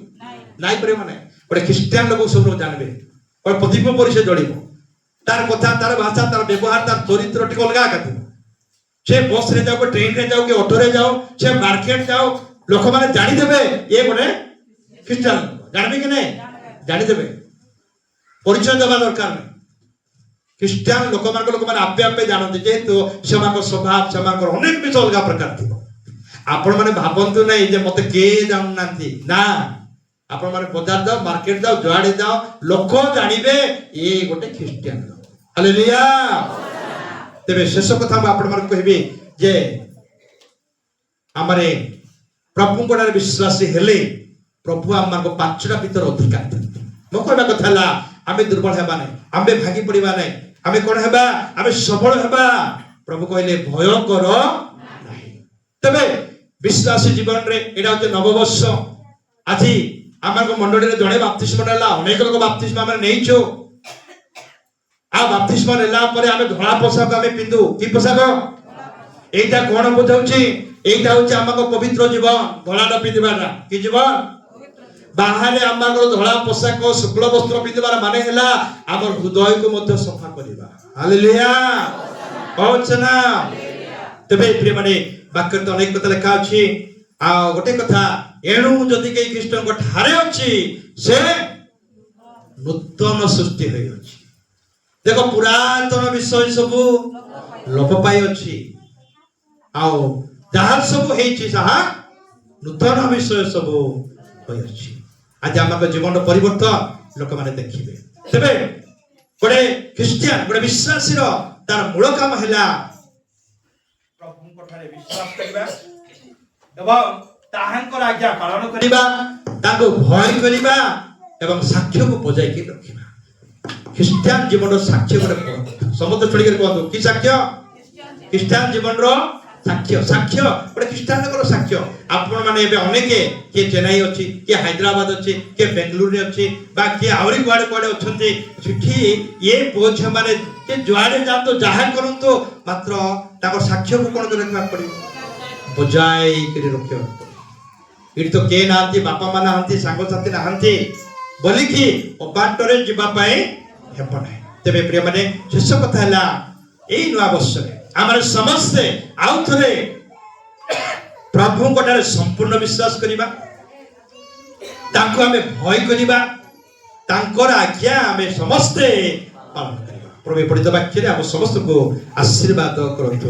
ନାଇଁ ପ୍ରିୟମାନେ। ଗୋଟେ ଖ୍ରୀଷ୍ଟିଆନ ଲୋକ ସବୁ ଜାଣିବେ, ଗୋଟେ ପ୍ରଦୀପ ପରି ସେ ଜଳିବ। ତାର କଥା, ତାର ଭାଷା, ତାର ବ୍ୟବହାର, ତାର ଚରିତ୍ର ଟିକେ ଅଲଗା ଏକା ଥିବ। ସେ ବସ ରେ ଯାଉ, ଟ୍ରେନ ରେ ଯାଉ, କି ଅଟୋରେ ଯାଉ, ସେ ମାର୍କେଟ ଯାଉ, ଲୋକମାନେ ଜାଣିଦେବେ ଏ ଗୋଟେ ଖ୍ରୀଷ୍ଟିଆନ। ଜାଣିବେ କି ନାଇଁ? ଜାଣିଦେବେ। ପରିଚୟ ଦେବା ଦରକାର ନାହିଁ। ଖ୍ରୀଷ୍ଟିଆନ ଲୋକମାନେ ଆପେ ଆପେ ଜାଣନ୍ତି, ଯେହେତୁ ସେମାନଙ୍କ ସ୍ୱଭାବ, ସେମାନଙ୍କର ଅନେକ ବିଷୟ ଅଲଗା ପ୍ରକାର ଥିବ। ଆପଣ ମାନେ ଭାବନ୍ତୁ ନାହିଁ ଯେ ମତେ କିଏ ଜାଣୁନାହାନ୍ତି। ନା, ଆପଣ ମାନେ ବଜାର ଯାଅ, ମାର୍କେଟ ଯାଅ, ଯୁଆଡେ ଯାଅ, ଲୋକ ଜାଣିବେ ଏ ଗୋଟେ ଖ୍ରୀଷ୍ଟିଆନ। ହାଲେଲୁୟା। ତେବେ ଶେଷ କଥା ମୁଁ ଆପଣମାନଙ୍କୁ କହିବି ଯେ ଆମର ପ୍ରଭୁଙ୍କ ଠାରେ ବିଶ୍ୱାସୀ ହେଲେ ପ୍ରଭୁ ଆମମାନଙ୍କୁ 5ଟା ଭିତରେ ଅଧିକାର ଦିଅନ୍ତି। ମୋ କହିବା କଥା ହେଲା ଆମେ ଦୁର୍ବଳ ହେବା ନାହିଁ, ଆମେ ଭାଗି ପଡିବା ନାହିଁ। ଆମେ କଣ ହେବା? ଆମେ ସବଳ ହେବା। ପ୍ରଭୁ କହିଲେ ଭୟ କର ନାହିଁ। ତେବେ ବିଶ୍ୱାସୀ ଜୀବନରେ ଏଇଟା ହଉଛି ନବବର୍ଷ। ଆଜି ଆମର ମଣ୍ଡଳୀରେ ଜଣେ ବାପ୍ତିସ୍ମ ନେଲା, ଅନେକ ଲୋକ ବାପ୍ତିସ୍ମ ଆମେ ନେଇଛୁ। ଆଉ ବାପ୍ତିସ୍ମ ନେଲା ପରେ ଆମେ ଧଳା ପୋଷାକ ଆମେ ପିନ୍ଧୁ। କି ପୋଷାକ? এইটা কোন বুঝাଉଛି? এইটা হচ্ছে আমাকে পবিত্র জীবন। ধଳାটা ପିନ୍ଧିବାଟା କି ଜୀବନ? ବାହାରେ ଆମର ଧଳା ପୋଷାକ ଶୁକ୍ଳ ବସ୍ତ୍ର ପିନ୍ଧିବାର ମାନେ ହେଲା ଆମର ହୃଦୟକୁ ମଧ୍ୟ ସଫା କରିବା। ହାଲେଲୁୟା। ହଉଛି ନା? ତେବେ ପ୍ରିୟମାନେ ବାକ୍ୟରେ ଅନେକ କଥା ଲେଖା ଅଛି। ଆଉ ଗୋଟେ କଥା, ଏଣୁ ଯଦି କେହି ଖ୍ରୀଷ୍ଟଙ୍କ ଠାରେ ଅଛି ସେ ନୂତନ ସୃଷ୍ଟି ହୋଇଅଛି। ଦେଖ ପୁରାତନ ବିଷୟ ସବୁ ଲୋପ ପାଇଅଛି ଆଉ ଯାହା ସବୁ ହେଇଛି ତାହା ନୂତନ ବିଷୟ ସବୁ ହୋଇଅଛି। ଆଜି ଆମ ଜୀବନର ପରିବର୍ତ୍ତନ ଲୋକମାନେ ଦେଖିବେ। ତେବେ ଗୋଟେ ଖ୍ରୀଷ୍ଟିଆନ ଗୋଟେ ବିଶ୍ୱାସୀର ତାର ମୂଳ କାମ ହେଲା ପ୍ରଭୁଙ୍କ ଠାରେ ବିଶ୍ୱାସ କରିବା ଏବଂ ତାହାଙ୍କର ଆଜ୍ଞା ପାଳନ କରିବା, ତାଙ୍କୁ ଭୟ କରିବା ଏବଂ ସାକ୍ଷ୍ୟକୁ ବଜାଇକି ରଖିବା। ଖ୍ରୀଷ୍ଟିଆନ ଜୀବନର ସାକ୍ଷ୍ୟ ଗୋଟେ ସମସ୍ତେ ଶୁଣିକରି କୁହନ୍ତୁ କି ସାକ୍ଷ୍ୟ? ଖ୍ରୀଷ୍ଟିଆନ ଜୀବନର ସାକ୍ଷ୍ୟ। ସାକ୍ଷ୍ୟ ଗୋଟେ ଖ୍ରୀଷ୍ଟିଆନଙ୍କର ସାକ୍ଷ୍ୟ। ଆପଣ ମାନେ ଏବେ ଅନେକ କିଏ ଚେନ୍ନାଇ ଅଛି, କିଏ ହାଇଦ୍ରାବାଦ ଅଛି, କିଏ ବେଙ୍ଗଲୁରୁରେ ଅଛି ବା କିଏ ଆହୁରି କୁଆଡେ କୁଆଡେ ଅଛନ୍ତି। ସେଠି ଏ ପୁଅ ଝିଅ ମାନେ କିଏ ଯୁଆଡେ ଯାଆନ୍ତୁ ଯାହା କରନ୍ତୁ ମାତ୍ର ତାଙ୍କର ସାକ୍ଷ୍ୟକୁ କଣ କରି ରଖିବାକୁ ପଡିବ? ବଜାଇ କରି ରଖିବାକୁ ପଡିବ। ଏଠି ତ କେହି ନାହାନ୍ତି, ବାପା ମା ନାହାନ୍ତି, ସାଙ୍ଗସାଥୀ ନାହାନ୍ତି ବୋଲିକି ଅବାଟରେ ଯିବା ପାଇଁ ହେବ ନାହିଁ। ତେବେ ପ୍ରିୟମାନେ ଶେଷ କଥା ହେଲା ଏଇ ନୂଆ ବର୍ଷରେ ଆମର ସମସ୍ତେ ଆଉ ଥରେ ପ୍ରଭୁଙ୍କ ଠାରେ ସମ୍ପୂର୍ଣ୍ଣ ବିଶ୍ୱାସ କରିବା, ତାଙ୍କୁ ଆମେ ଭୟ କରିବା, ତାଙ୍କର ଆଜ୍ଞା ଆମେ ସମସ୍ତେ ପାଳନ କରିବା। ପ୍ରଭୁ ପଢିତ ବାକ୍ୟରେ ଆମ ସମସ୍ତଙ୍କୁ ଆଶୀର୍ବାଦ କରନ୍ତୁ।